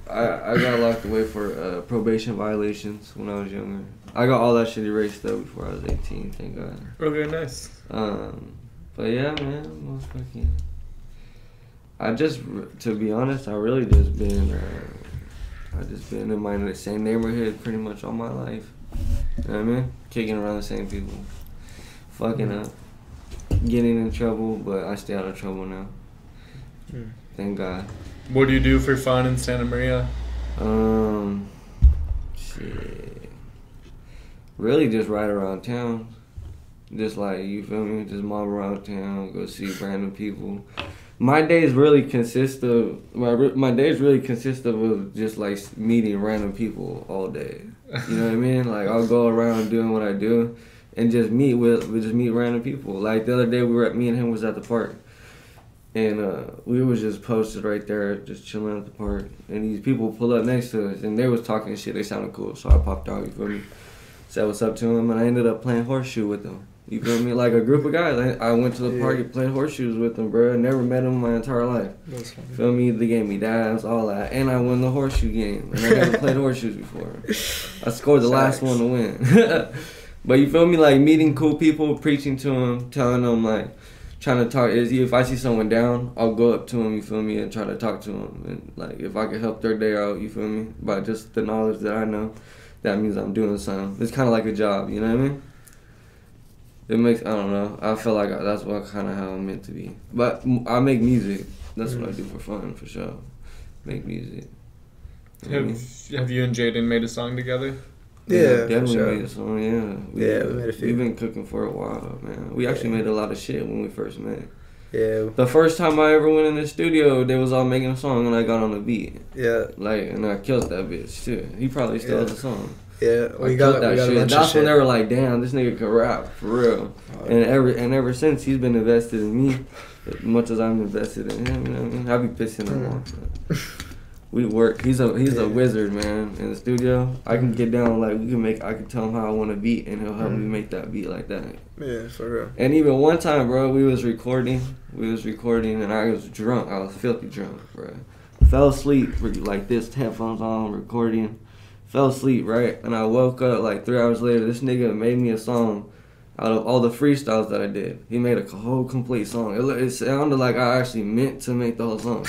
I got locked away for probation violations when I was younger. I got all that shit erased though before I was 18. Thank God. Okay, nice. But yeah, man, most fucking. To be honest, I really just been. I just been in my same neighborhood pretty much all my life. You know what I mean? Kicking around the same people. Fucking up, getting in trouble, but I stay out of trouble now. Thank God. What do you do for fun in Santa Maria? Shit. Really just ride around town. Just like, you feel me? Just mob around town, go see random people. My days really consist of just like meeting random people all day. You know what I mean? Like, I'll go around doing what I do and just meet random people. Like the other day me and him was at the park. And we was just posted right there, just chilling at the park. And these people pulled up next to us, and they was talking shit. They sounded cool, so I popped out, you feel me? Said what's up to them, and I ended up playing horseshoe with them. You feel me? Like a group of guys. I went to the park and played horseshoes with them, bro. I never met them in my entire life. That's funny. Feel me? They gave me dabs, all that. And I won the horseshoe game. And I never played horseshoes before. I scored the last one to win. But you feel me? Like meeting cool people, preaching to them, telling them like, trying to talk. If I see someone down, I'll go up to them, you feel me, and try to talk to them. And like, if I can help their day out, you feel me, by just the knowledge that I know, that means I'm doing something. It's kind of like a job, you know what I mean? It makes, I don't know, I feel like that's what kind of how I'm meant to be. But I make music. That's what I do for fun, for sure. Make music. Have you and Jaden made a song together? Yeah, definitely sure. made a song. Yeah, we made a few. We've been cooking for a while, man. We actually made a lot of shit when we first met. Yeah. The first time I ever went in the studio, they was all making a song and I got on the beat. Yeah. Like, and I killed that bitch too. He probably still has a song. Yeah, we got that shit. That's when they were like, "Damn, this nigga can rap for real." And ever since, he's been invested in me as much as I'm invested in him. You know what I mean? I be pissing him off. We work. He's a wizard, man. In the studio, I can get down like I can tell him how I want to beat, and he'll help me make that beat like that. Yeah, for real. And even one time, bro, we was recording, and I was drunk. I was filthy drunk, bro. Fell asleep like this, headphones on, recording. Fell asleep, right? And I woke up like 3 hours later. This nigga made me a song out of all the freestyles that I did. He made a whole complete song. It sounded like I actually meant to make the whole song.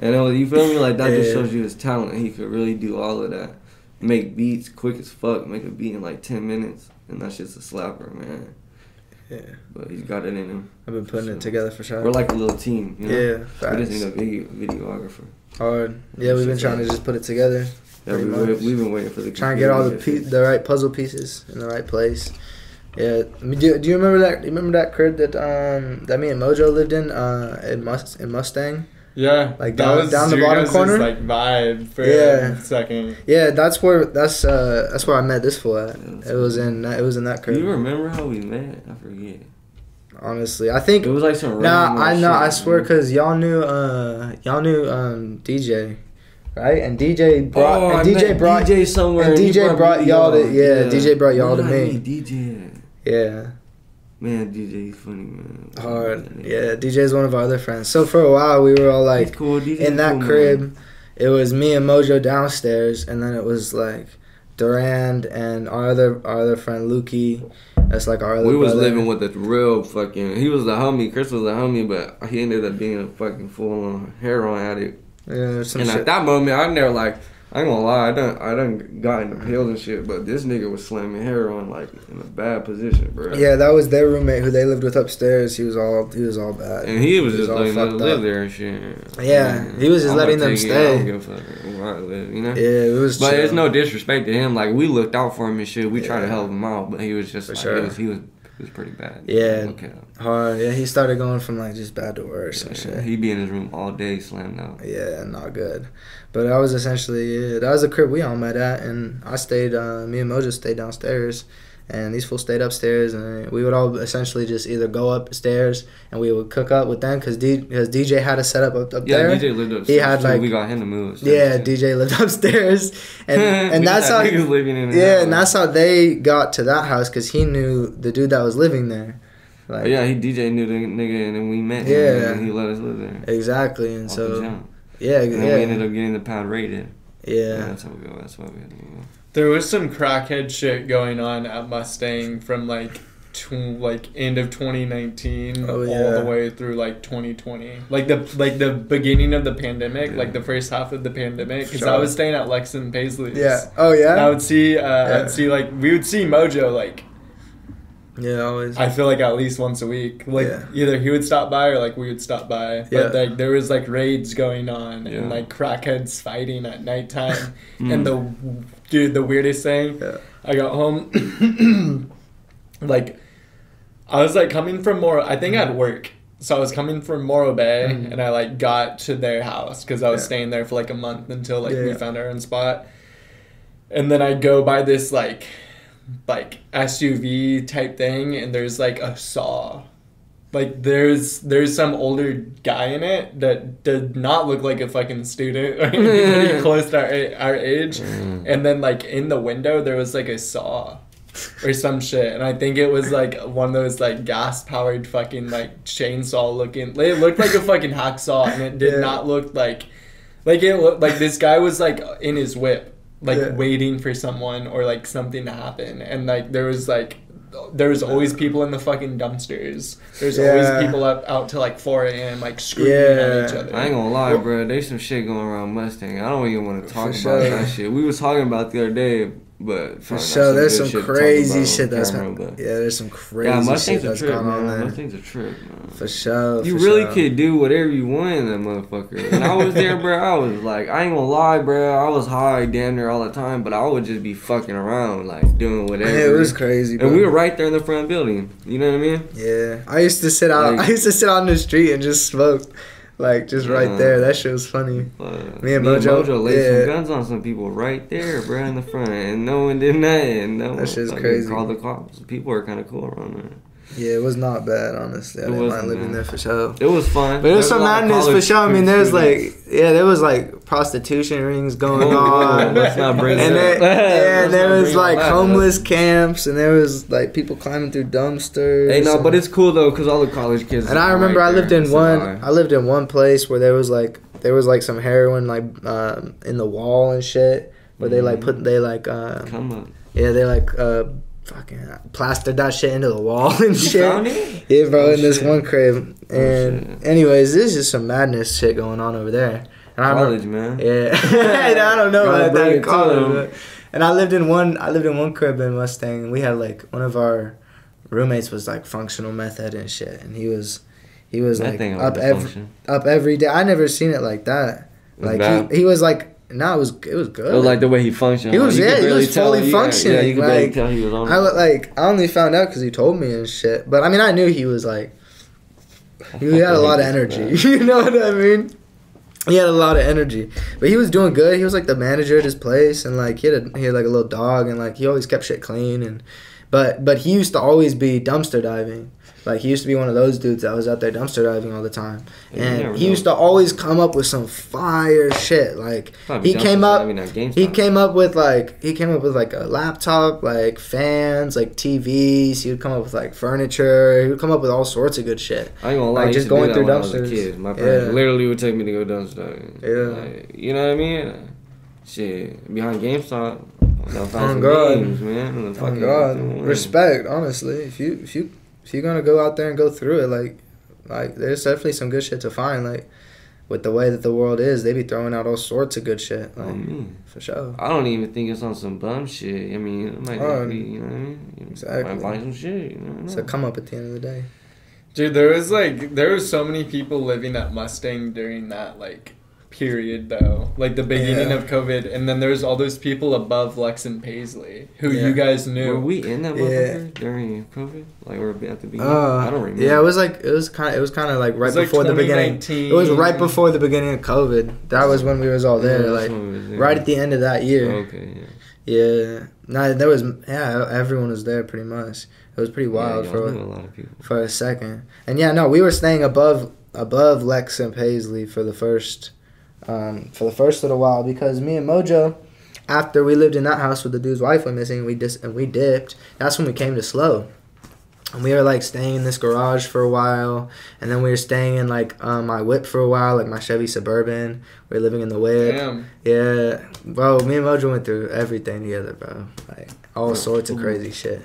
And you feel me? Like, that just shows you his talent. He could really do all of that. Make beats quick as fuck. Make a beat in like 10 minutes. And that shit's a slapper, man. Yeah. But he's got it in him. I've been putting it together for sure. We're like a little team, you know? Yeah, facts. We just need a videographer. Hard. Yeah, we've been trying to just put it together. Yeah, we've been waiting for the trying to get all the right puzzle pieces in the right place. Yeah, I mean, do you remember that? You remember that crib that me and Mojo lived in Mustang? Yeah, like down the bottom corner. Like vibe for a second. Yeah, that's where I met this fool at. It was in that crib. Do you remember how we met? I forget. Honestly, I think it was like some. I swear, cause y'all knew DJ. Right, and DJ brought DJ somewhere. And DJ brought y'all to DJ brought y'all to me. DJ. Yeah. Man, DJ's funny, man. Hard. Yeah, DJ's one of our other friends. So for a while we were all like cool. in that crib. Man. It was me and Mojo downstairs, and then it was like Durand and our other friend Lukey. That's like our other. We was brother. living with a real fucking. He was the homie. Chris was the homie, but he ended up being a fucking full-on heroin addict. Yeah, at that moment, I never I ain't gonna lie, I done got into pills and shit, but this nigga was slamming heroin like in a bad position, bro. Yeah, that was their roommate who they lived with upstairs. He was all bad. And he was just letting them live there and shit. Yeah, he was just letting them stay. I don't give a fuck where I live, you know? Yeah, it was. But it's no disrespect to him. Like, we looked out for him and shit. We tried to help him out, but he was just he was pretty bad. Yeah, hard. Yeah, he started going from like just bad to worse and shit. He'd be in his room all day, slammed out. Yeah, not good. But that was essentially that was the crib we all met at, and I stayed. Me and Mojo stayed downstairs, and these fools stayed upstairs, and we would all essentially just either go upstairs and we would cook up with them because DJ had a setup up there. Yeah, DJ lived upstairs. He had like we got him to move. Yeah, DJ lived upstairs, and that's how he was living in. Yeah, and that's how they got to that house because he knew the dude that was living there. Like, DJ knew the nigga, and then we met him, and he let us live there. Exactly, and so we ended up getting the pound raided. Yeah, that's how we go. That's why we had to move. There was some crackhead shit going on at Mustang from like end of 2019 all the way through like 2020, like the beginning of the pandemic, like the first half of the pandemic. Because I was staying at Lex and Paisley's. Yeah. Oh yeah. And I would see, we would see Mojo like. Yeah, always. I feel like at least once a week. Like either he would stop by or like we would stop by. But like there was like raids going on and like crackheads fighting at nighttime. And the weirdest thing, I got home like I was like coming from I think I'd work. So I was coming from Morro Bay, and I like got to their house because I was staying there for like a month until like we found our own spot. And then I go by this like SUV type thing, and there's like a saw. Like there's some older guy in it that did not look like a fucking student or anybody close to our age. And then like in the window there was like a saw or some shit, and I think it was like one of those like gas powered fucking like chainsaw looking. It looked like a fucking hacksaw, and it did not look like it looked like this guy was like in his whip, like waiting for someone or like something to happen, and like there was always people in the fucking dumpsters. There's always people out till like 4 a.m. like screaming at each other. I ain't gonna lie, bro. There's some shit going around Mustang. I don't even want to talk about that shit. We was talking about it the other day, but for sure, there's some crazy shit that's there's some crazy shit that's going on there. Mustang's a trip, man. For sure. You really could do whatever you want in that motherfucker. When I was there, bro, I was like, I ain't gonna lie, bro. I was high damn near all the time, but I would just be fucking around, like doing whatever. Yeah, it was crazy, bro. And we were right there in the front building. You know what I mean? Yeah, I used to sit out. I used to sit out in the street and just smoke. Like, just right there. That shit was funny. Me and Mojo laid some guns on some people right there, bro, in the front. And no one did nothing. That shit's crazy. Called the cops. People were kind of cool around there. Yeah, it was not bad, honestly. I didn't mind living there for sure. It was fun. But it was some madness for sure. I mean, there was like prostitution rings going on. Let's not bring and it up. there was like homeless camps, and there was like people climbing through dumpsters. Hey, no, but it's cool though, cause all the college kids. And I remember I lived in one place where there was like some heroin like in the wall and shit, where they come up. Yeah, they like fucking plastered that shit into the wall and shit. Found it? Yeah, bro, in this one crib. And anyways, this is some madness shit going on over there. And college, man. Yeah. I don't know about that in college. And I lived in one crib in Mustang, and we had like one of our roommates was like functional method and shit, and he was like up every day. I never seen it like that. Like he was like. No, it was good. It was like the way he functioned. He was he was fully functioning. Yeah, you could barely tell he was on it. I only found out because he told me and shit. But I mean, I knew he was like, he had a lot of energy. You know what I mean? He had a lot of energy, but he was doing good. He was like the manager at his place, and like he had like a little dog, and like he always kept shit clean. And but he used to always be dumpster diving. Like, he used to be one of those dudes that was out there dumpster diving all the time. And he used to always come up with some fire shit. Like, he came up with like a laptop, like fans, like TVs. He would come up with like furniture. He would come up with all sorts of good shit. I ain't gonna lie, like, just going through dumpsters. When I was a kid. My parents literally would take me to go dumpster diving. Yeah. Like, you know what I mean? Shit, behind GameStop. On God. On God. Respect, honestly. If you're gonna go out there and go through it, like there's definitely some good shit to find. Like, with the way that the world is, they be throwing out all sorts of good shit. Like, for sure. I don't even think it's on some bum shit. I mean, it might be, you know what I mean? Exactly. Might find some shit. You know, it's a come up at the end of the day. Dude, there was so many people living at Mustang during that like period though, like the beginning of COVID, and then there's all those people above Lex and Paisley who you guys knew. Were we in that motherfucker during COVID? Like, we're at the beginning. I don't remember. Yeah, it was kind of like right before the beginning. It was right before the beginning of COVID. That was when we was all there, like right at the end of that year. Okay. Yeah. No, there was everyone was there pretty much. It was pretty wild for a lot of people for a second. And we were staying above Lex and Paisley for the first little while, because me and Mojo, after we lived in that house with the dude's wife went missing, we dipped. That's when we came to SLO. And we were like staying in this garage for a while, and then we were staying in like my whip for a while, like my Chevy Suburban. We were living in the whip. Damn. Yeah, bro. Me and Mojo went through everything together, bro. Like all sorts of crazy shit.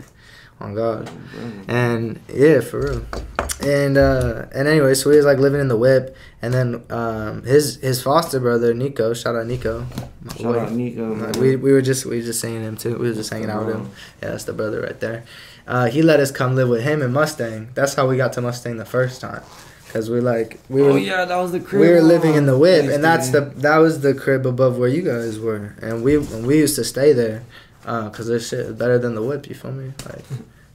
On God. And yeah, for real. And anyway, so we was like living in the whip, and then his foster brother Nico, shout out Nico. Shout out Nico. We were just seeing him too. We were just hanging out with him. Yeah, that's the brother right there. He let us come live with him in Mustang. That's how we got to Mustang the first time. Cause we were. Oh yeah, that was the crib. We were living in the whip, and that was the crib above where you guys were, and we used to stay there, cause this shit is better than the whip. You feel me? Like,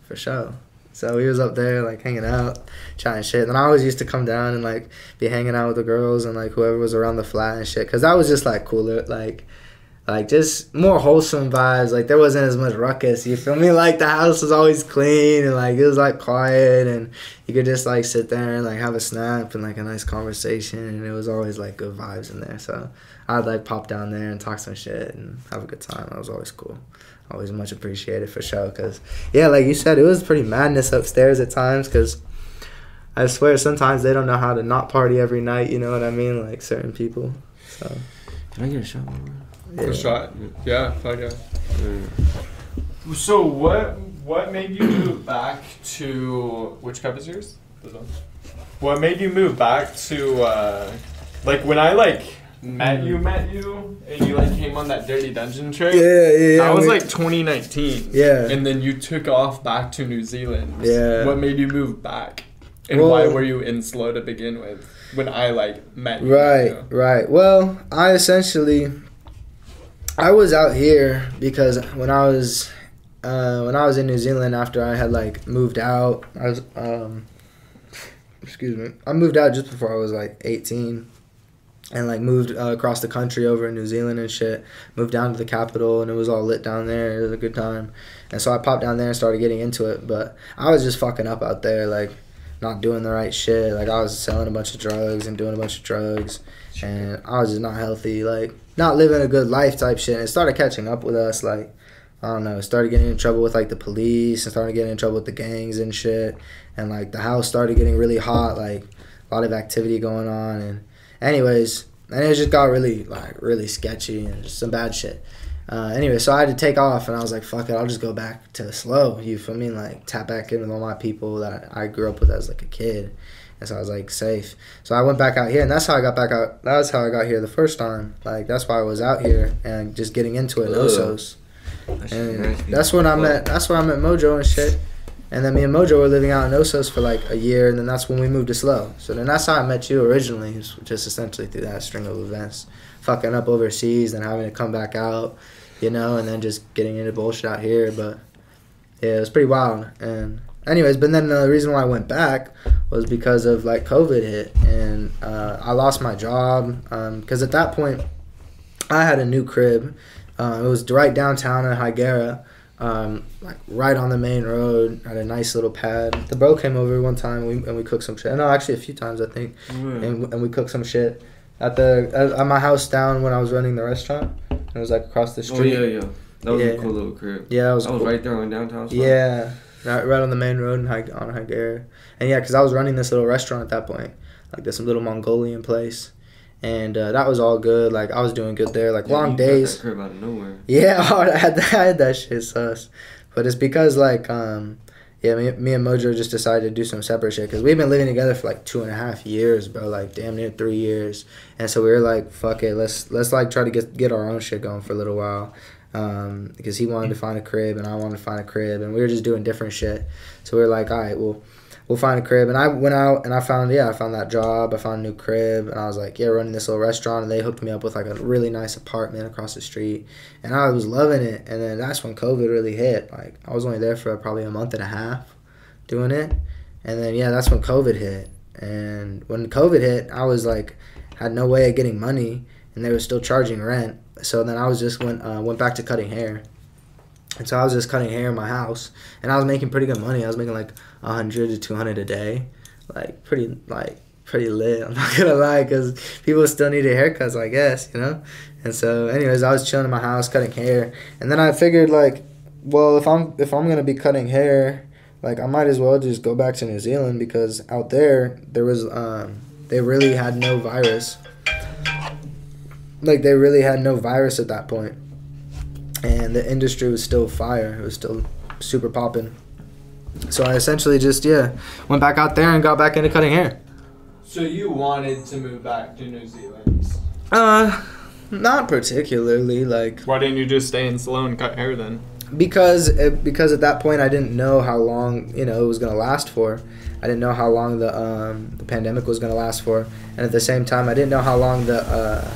for sure. So he was up there, like, hanging out, chatting shit. And I always used to come down and, like, be hanging out with the girls and, like, whoever was around the flat and shit. Because that was just, like, cooler, like, just more wholesome vibes. Like, there wasn't as much ruckus, you feel me? Like, the house was always clean and, like, it was, like, quiet. And you could just, like, sit there and, like, have a snap and, like, a nice conversation. And it was always, like, good vibes in there. So I'd, like, pop down there and talk some shit and have a good time. That was always cool. Always much appreciated for sure. Because, yeah, like you said, it was pretty madness upstairs at times. Because I swear sometimes they don't know how to not party every night. You know what I mean? Like, certain people. So. Can I get a shot, bro? Yeah. A shot? Yeah, fuck yeah. So what made you move back to... Which cup is yours? This one. What made you move back to... like, when I, like... met you, and you, like, came on that Dirty Dungeon trip. Yeah. That was, like, 2019. Yeah. And then you took off back to New Zealand. Yeah. What made you move back? And why were you in SLO to begin with? When I, like, met you. Right. Well, I was out here because when I was in New Zealand after I had, like, moved out, I moved out just before I was, like, 18. And, like, moved across the country over in New Zealand and shit. Moved down to the capital, and it was all lit down there. It was a good time. And so I popped down there and started getting into it. But I was just fucking up out there, like, not doing the right shit. Like, I was selling a bunch of drugs and doing a bunch of drugs. And I was just not healthy, like, not living a good life type shit. And it started catching up with us, like, I don't know. Started getting in trouble with, like, the police and started getting in trouble with the gangs and shit. And, like, the house started getting really hot, like, a lot of activity going on. And anyways, and it just got really, like, really sketchy and just some bad shit. Anyway, so I had to take off, and I was like, fuck it, I'll just go back to SLO, you feel me? Like, tap back in with all my people that I grew up with as, like, a kid. And so I was, like, safe. So I went back out here, and that's how I got back out. That's how I got here the first time. Like, that's why I was out here and just getting into it, Osos. And that's when I met Mojo and shit. And then me and Mojo were living out in Osos for, like, a year, and then that's when we moved to SLO. So then that's how I met you originally, just essentially through that string of events. Fucking up overseas and having to come back out, you know, and then just getting into bullshit out here. But, yeah, it was pretty wild. And anyways, but then the reason why I went back was because of, like, COVID hit. And I lost my job because at that point, I had a new crib. It was right downtown in Higuera. Like right on the main road, had a nice little pad. The bro came over one time and we cooked some shit. No, actually a few times I think, and we cooked some shit at my house down when I was running the restaurant. It was like across the street. Oh yeah. That was a cool little crib. Yeah, it was. I was right there on downtown. Spot. Yeah, right on the main road on Higuera. And yeah, because I was running this little restaurant at that point, like this little Mongolian place. And that was all good. Like, I was doing good there. Like, long days. Got that crib out of nowhere. Yeah, I had that shit sus. But it's because, like, me and Mojo just decided to do some separate shit. Because we've been living together for, like, 2.5 years, bro. Like, damn near 3 years. And so we were like, fuck it. Let's like, try to get our own shit going for a little while. Because he wanted to find a crib, and I wanted to find a crib. And we were just doing different shit. So we were like, all right, well, we'll find a crib. And I went out and I found that job. I found a new crib. And I was like, running this little restaurant. And they hooked me up with like a really nice apartment across the street. And I was loving it. And then that's when COVID really hit. Like, I was only there for probably a month and a half doing it. And then, that's when COVID hit. And when COVID hit, I was like, had no way of getting money. And they were still charging rent. So then I was just went back to cutting hair. And so I was just cutting hair in my house, and I was making pretty good money. I was making like $100 to $200 a day, like pretty lit. I'm not gonna lie, because people still needed haircuts, I guess, you know. And so, anyways, I was chilling in my house cutting hair, and then I figured like, well, if I'm gonna be cutting hair, like I might as well just go back to New Zealand, because out there was they really had no virus. Like, they really had no virus at that point. And the industry was still fire. It was still super popping. So I essentially just, went back out there and got back into cutting hair. So you wanted to move back to New Zealand? Not particularly. Like, why didn't you just stay in SLO and cut hair then? Because at that point I didn't know how long, it was going to last for. I didn't know how long the pandemic was going to last for. And at the same time, I didn't know how long the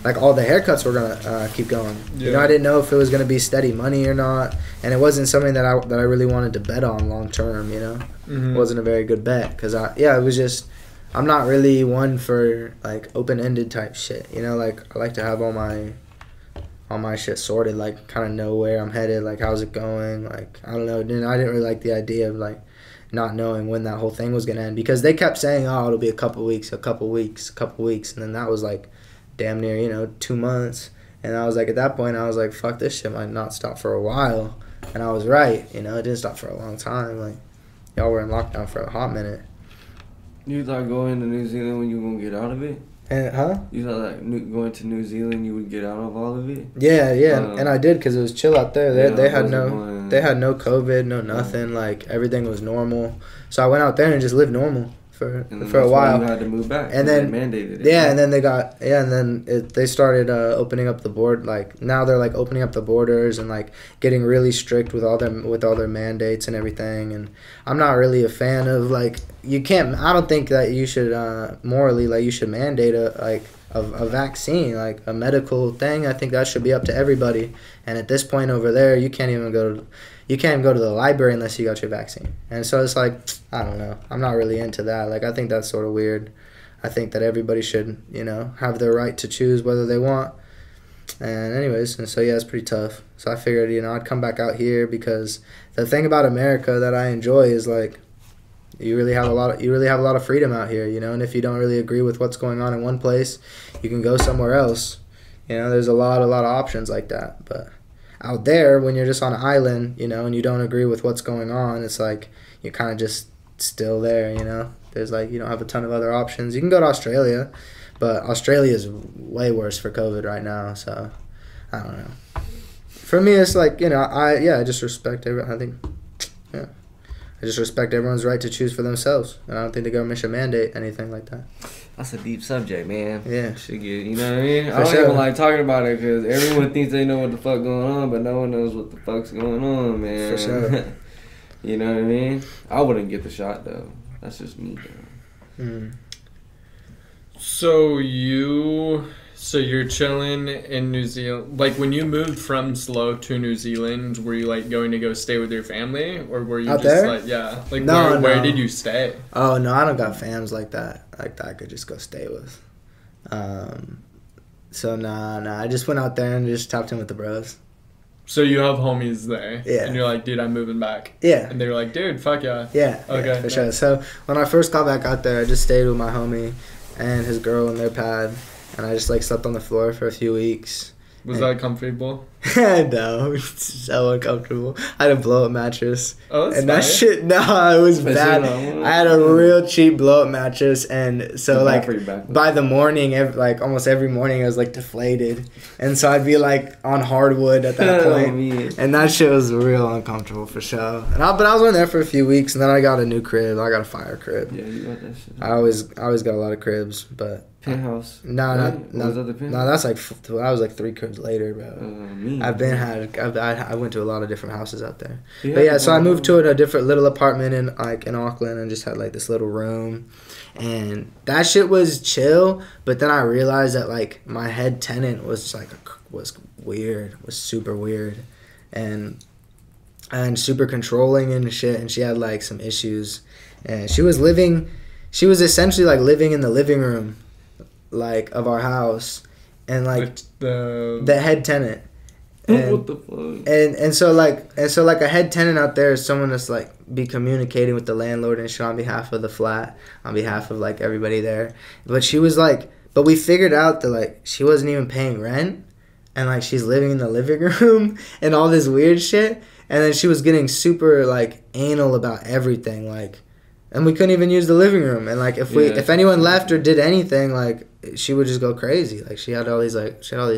like all the haircuts were gonna keep going. Yeah. You know, I didn't know if it was gonna be steady money or not, and it wasn't something that I really wanted to bet on long term. You know, Mm-hmm. it wasn't a very good bet because it was just. I'm not really one for like open-ended type shit. You know, like I like to have all my shit sorted, like kind of know where I'm headed, like how's it going. Like I don't know. I didn't really like the idea of like not knowing when that whole thing was gonna end because they kept saying, oh, it'll be a couple weeks, and then that was like damn near 2 months. And I was like, at that point, I was like, fuck, this shit might not stop for a while. And I was right. It didn't stop for a long time. Like y'all were in lockdown for a hot minute. You thought going to New Zealand when you were gonna get out of it? And You thought that going to New Zealand you would get out of all of it? Yeah, and I did because it was chill out there. They had no COVID, no nothing. Like everything was normal. So I went out there and just lived normal for a while. You had to move back. And then they mandated it. Yeah, and then they started opening up the board. Like now they're like opening up the borders and like getting really strict with all their mandates and everything. And I'm not really a fan of like you can't. I don't think that you should morally like you should mandate a vaccine, like a medical thing. I think that should be up to everybody. And at this point over there, you can't even go to the library unless you got your vaccine. And so it's like, I don't know. I'm not really into that. Like, I think that's sort of weird. I think that everybody should, have their right to choose whether they want. And anyways, and so yeah, it's pretty tough. So I figured, I'd come back out here because the thing about America that I enjoy is like, you really have a lot of freedom out here, and if you don't really agree with what's going on in one place, you can go somewhere else. There's a lot of options like that. But out there, when you're just on an island, and you don't agree with what's going on, it's like you're kind of just still there, There's like, you don't have a ton of other options. You can go to Australia, but Australia is way worse for COVID right now, so I don't know. For me, it's like, I just respect everyone. I just respect everyone's right to choose for themselves, and I don't think the government should mandate anything like that. That's a deep subject, man. Yeah. Should get, you know what I mean? I don't even like talking about it because everyone thinks they know what the fuck going on, but no one knows what the fuck's going on, man. For sure. You know what I mean? I wouldn't get the shot, though. That's just me, though. Mm. So you're chilling in New Zealand. Like when you moved from SLO to New Zealand, were you like going to go stay with your family, or were you out just there? like like No, where did you stay? Oh no, I don't got fams like that. Like that I could just go stay with. So nah. I just went out there and just tapped in with the bros. So you have homies there, Yeah. and you're like, dude, I'm moving back. Yeah. And they were like, dude, fuck yeah. Yeah. Okay. Yeah, for sure. So when I first got back out there, I just stayed with my homie and his girl in their pad. And I just like slept on the floor for a few weeks. Was that comfortable? No, it's so uncomfortable. I had a blow-up mattress. Oh, that's and that fine. shit, it was bad. I had a real cheap blow-up mattress, and so like by the morning, almost every morning, I was like deflated, and so I'd be like on hardwood at that point, and that shit was real uncomfortable for sure. But I was in there for a few weeks, and then I got a new crib. I got a fire crib. Yeah, you got that shit. I always got a lot of cribs, but. Penthouse. No, that's like I was like 3 cribs later, bro. I went to a lot of different houses out there. Yeah, but yeah, so I moved to a different little apartment in Auckland and just had like this little room, and that shit was chill. But then I realized that like my head tenant was super weird, and super controlling and shit. And she had like some issues, and she was essentially like living in the living room, like of our house, and like the head tenant. And, what the fuck? And so like a head tenant out there is someone that's like be communicating with the landlord and shit on behalf of the flat, on behalf of like everybody there. But we figured out that like she wasn't even paying rent, and like she's living in the living room and all this weird shit. And then she was getting super like anal about everything, like. And we couldn't even use the living room. And like if anyone left or did anything, like she would just go crazy. Like she had all these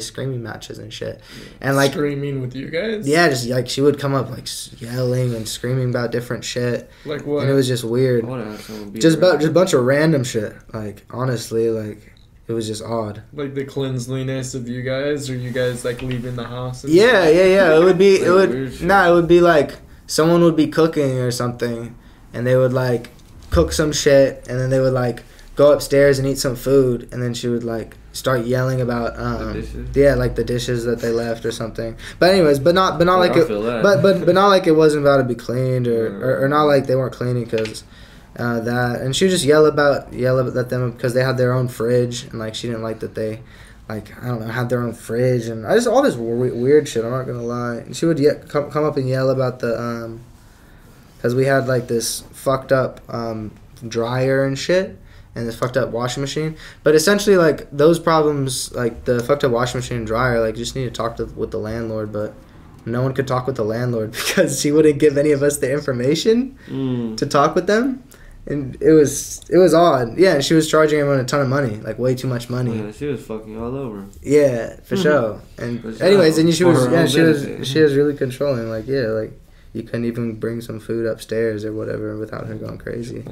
screaming matches and shit. And like screaming with you guys? Yeah, just like she would come up like yelling and screaming about different shit. Like what? And it was just weird. Just a bunch of random shit. Like honestly, like it was just odd. Like the cleanliness of you guys, or you guys like leaving the house? Yeah. It would be like someone would be cooking or something, and they would like cook some shit, and then they would like go upstairs and eat some food, and then she would like start yelling about The dishes? yeah, like the dishes that they left or something. But anyways, but not like it, feel that. but not like it wasn't about to be cleaned or not like they weren't cleaning because that. And she would just yell at them because they had their own fridge, and like she didn't like that they, like, I don't know, had their own fridge, and I just all this weird shit. I'm not gonna lie. And she would come up and yell about the because we had like this fucked up dryer and shit, and this fucked up washing machine. But essentially, like, those problems, like the fucked up washing machine and dryer, like, just need to talk with the landlord. But no one could talk with the landlord because she wouldn't give any of us the information to talk with them. And it was odd. Yeah, and she was charging everyone a ton of money, like way too much money. Yeah, she was fucking all over. Yeah, for sure. And For sure. anyways, and she For was her own she was benefit. really controlling. Like, yeah, like you couldn't even bring some food upstairs or whatever without her going crazy.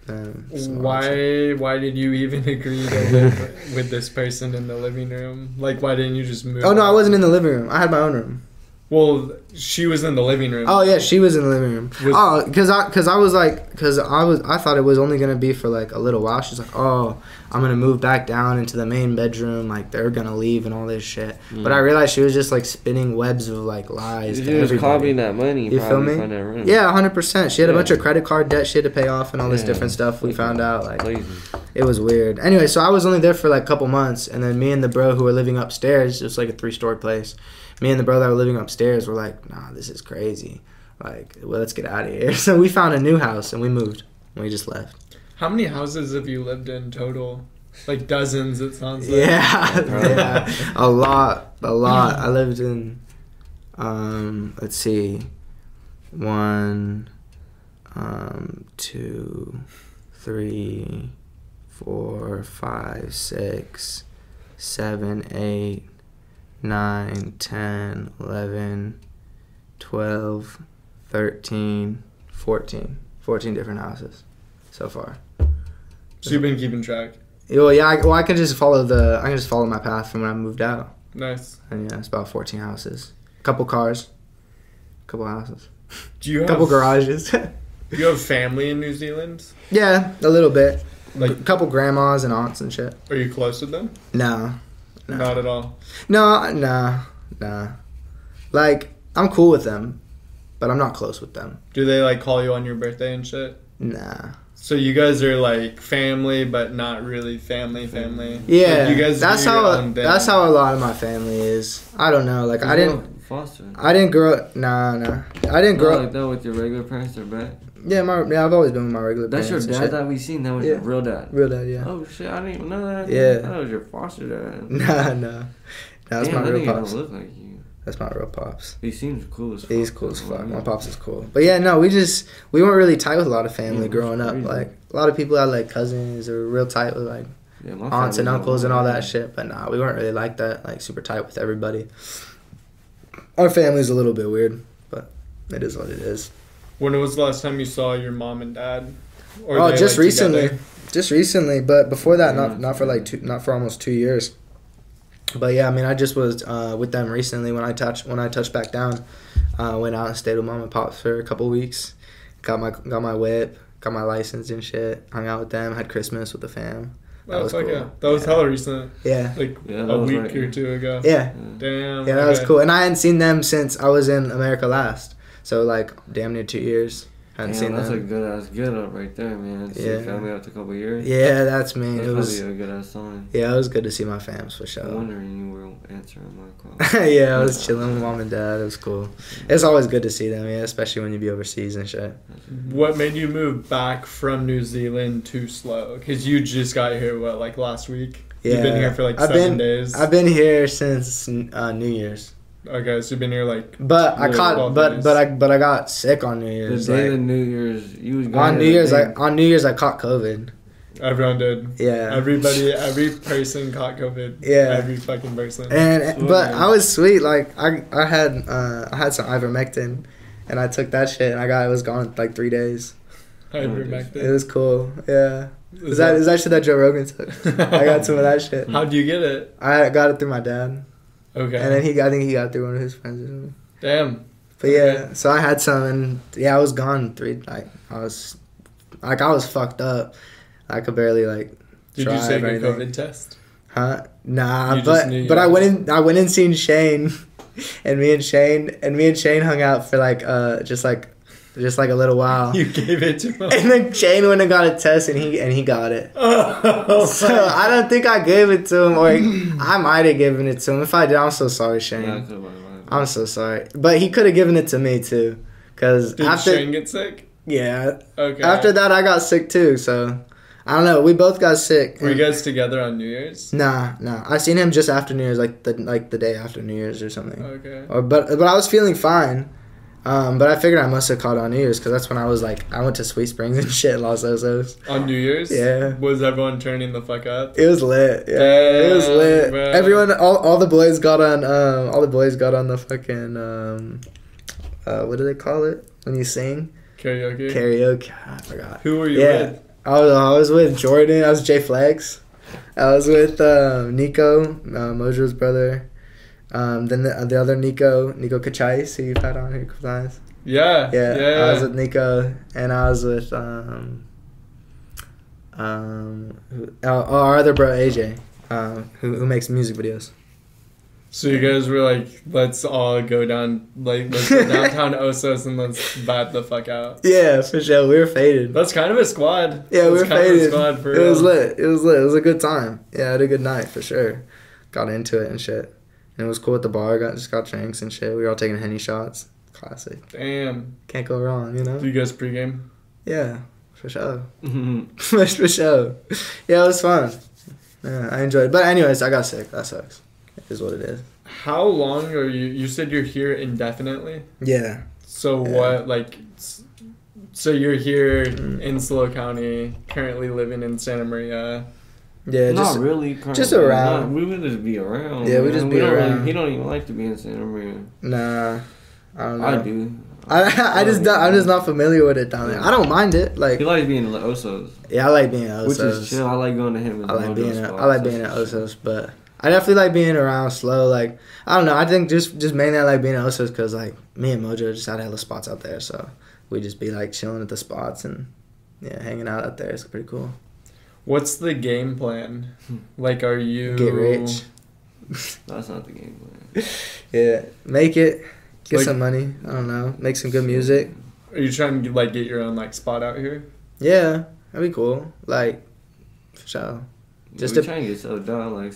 Why did you even agree to live with this person in the living room? Like, why didn't you just move? Oh no, I wasn't in the living room. I had my own room. Well, she was in the living room. Oh yeah, she was in the living room. Because I thought it was only gonna be for like a little while. She's like, oh, I'm gonna move back down into the main bedroom. Like they're gonna leave and all this shit. But I realized she was just like spinning webs of like lies. She to was everybody. copying that money. You feel me? From that room. Yeah, 100%. She had a Yeah. bunch of credit card debt she had to pay off and all this Yeah. different stuff. We found out like Lazy. it was weird. Anyway, so I was only there for like a couple months, and then me and the bro who were living upstairs, it's like a 3-story place. Me and the bro that were living upstairs were like, nah, this is crazy. Like, well, let's get out of here. So we found a new house and we moved. And we just left. How many houses have you lived in total? Like dozens, it sounds like. Yeah, a lot. I lived in, let's see, 1, 2, 3, 4, 5, 6, 7, 8, 9, 10, 11, 12, 13, 14. 14 different houses so far. So you've been keeping track. Well, yeah, I can just follow my path from when I moved out. Nice. And yeah, it's about 14 houses. Couple cars. Couple houses. Do you have Couple garages. Do you have family in New Zealand? Yeah, a little bit. Like- A couple grandmas and aunts and shit. Are you close with them? No. Not at all. No. Like, I'm cool with them, but I'm not close with them. Do they like call you on your birthday and shit? Nah. So you guys are like family, but not really family. Yeah, Like, you guys that's do your own how thing. that's how a lot of my family is. I don't know. Like I didn't grow up. Nah. I didn't grow up. Like that with your regular parents or back? Yeah, I've always been with my regular That's your parents and dad shit. that we seen. That was Yeah. your real dad. Real dad, yeah. Oh shit! I didn't even know that. Yeah. That was your foster dad. No. That's Damn, my that real nigga don't pops. look like you. That's my real pops. He seems cool as fuck. He's cool as fuck. My pops is cool. But yeah, no, we weren't really tight with a lot of family Yeah, growing up. crazy. Like a lot of people had like cousins or real tight with like Yeah, my aunts and family uncles don't and all like that shit. But nah, we weren't really like that. Like super tight with everybody. Our family's a little bit weird, but it is what it is. When was the last time you saw your mom and dad? Or Oh, they, just like, recently. together? Just recently, but before that, Yeah, not for almost 2 years. But yeah, I mean, I just was with them recently when I touched back down. Went out and stayed with mom and pops for a couple weeks. Got my whip, got my license and shit. Hung out with them. Had Christmas with the fam. That was cool. Yeah. That was hella recent. Yeah. Like Yeah, that a was week right. or two ago. Yeah. Damn. Yeah, that was okay. cool. And I hadn't seen them since I was in America last. So like damn near 2 years. Hadn't seen that's them. a good ass get up right there, man. See Yeah. family after a couple years. Yeah, that's me. That's It was probably a good ass sign. yeah, it was good to see my fams for sure. I'm wondering you were answering my call. Yeah, I was chilling with mom and dad. It was cool. It's always good to see them, yeah, especially when you be overseas and shit. What made you move back from New Zealand to SLO? Because you just got here, like last week? Yeah, You've been here for like 7 days. I've been here since New Year's, Okay, so you've been here like. but I Really, caught 12 but days. but I got sick on New The Year's. day Like, of New Year's, you was on New Year's, I caught COVID. Everyone did. Yeah. Every person caught COVID. Yeah. Every fucking person. And but I was sweet. Like I had some ivermectin, and I took that shit, and it was gone in like 3 days. Ivermectin. It was cool. Yeah. Is that shit that Joe Rogan took? I got some of that shit. How'd you get it? I got it through my dad, Okay. and then I think he got it through one of his friends or something. Damn. But yeah, so I had some, and yeah, I was gone I was fucked up. I could barely like. Did you drive take or a anything. COVID test? Huh? Nah, You just knew but you I were- went and seen Shane, and me and Shane hung out for like just like a little while. You gave it to him. And then Shane went and got a test, and he got it. Oh, So I don't think I gave it to him, or I might have given it to him. If I did, I'm so sorry, Shane. Yeah, I could've- I'm so sorry, but he could have given it to me too, cause Did after Shane get sick? yeah, Okay. after that I got sick too. So I don't know. We both got sick. Were you guys together on New Year's? Nah. I seen him just after New Year's, like the day after New Year's or something. Okay. But I was feeling fine. But I figured I must have caught it on New Year's because that's when I was like, I went to Sweet Springs and shit, Los Osos. On New Year's? Yeah. Was everyone turning the fuck up? It was lit. Yeah, it was lit. Bro. Everyone, all the boys got on. All the boys got on the fucking. What do they call it when you sing? Karaoke? Karaoke. I forgot. Who were you Yeah. with? I was with Jordan. I was Jay Flex. I was with Nico, Mojo's brother. Then the other Nico Kachais, who you've had on here a couple times. Yeah. Yeah, I was with Nico, and I was with our other bro AJ, who makes music videos. So you guys were like, let's all go down, like, let's go downtown Osos and let's vibe the fuck out. Yeah, for sure. We were faded. That's kind of a squad. Yeah, we That's were kind of a faded. squad for It was real. lit. It was lit. It was a good time. Yeah, I had a good night for sure. Got into it and shit. And it was cool at the bar. Just got drinks and shit. We were all taking Henny shots. Classic. Damn. Can't go wrong, you know? Do you guys pregame? Yeah, for sure. for sure. Yeah, it was fun. Yeah, I enjoyed it. But anyways, I got sick. That sucks. It is what it is. How long are you? You said you're here indefinitely. Yeah. So Yeah. what, like, so you're here in SLO County, currently living in Santa Maria. Yeah, Not just really. just around. We would just be around. Yeah, we man. just be don't around. Really, he don't even like to be in Santa Maria. nah. I don't know. I do. I'm just not familiar with it down there. I don't mind it. Like, He likes being in Osos, yeah, I like being at which Osos. is chill. I like going to him. I like being at Osos, but I definitely like being around SLO. Like, I don't know. I think just mainly I like being at Osos because like me and Mojo just had hella spots out there, so we just be like chilling at the spots and yeah, hanging out out there. It's pretty cool. What's the game plan? Like, are you Get rich. That's not the game plan. Yeah, make it. Get Like- some money. I don't know. Make some good music. Are you trying to like get your own like spot out here? Yeah, that'd be cool. Like, for sure. Just We're to- trying to get settled down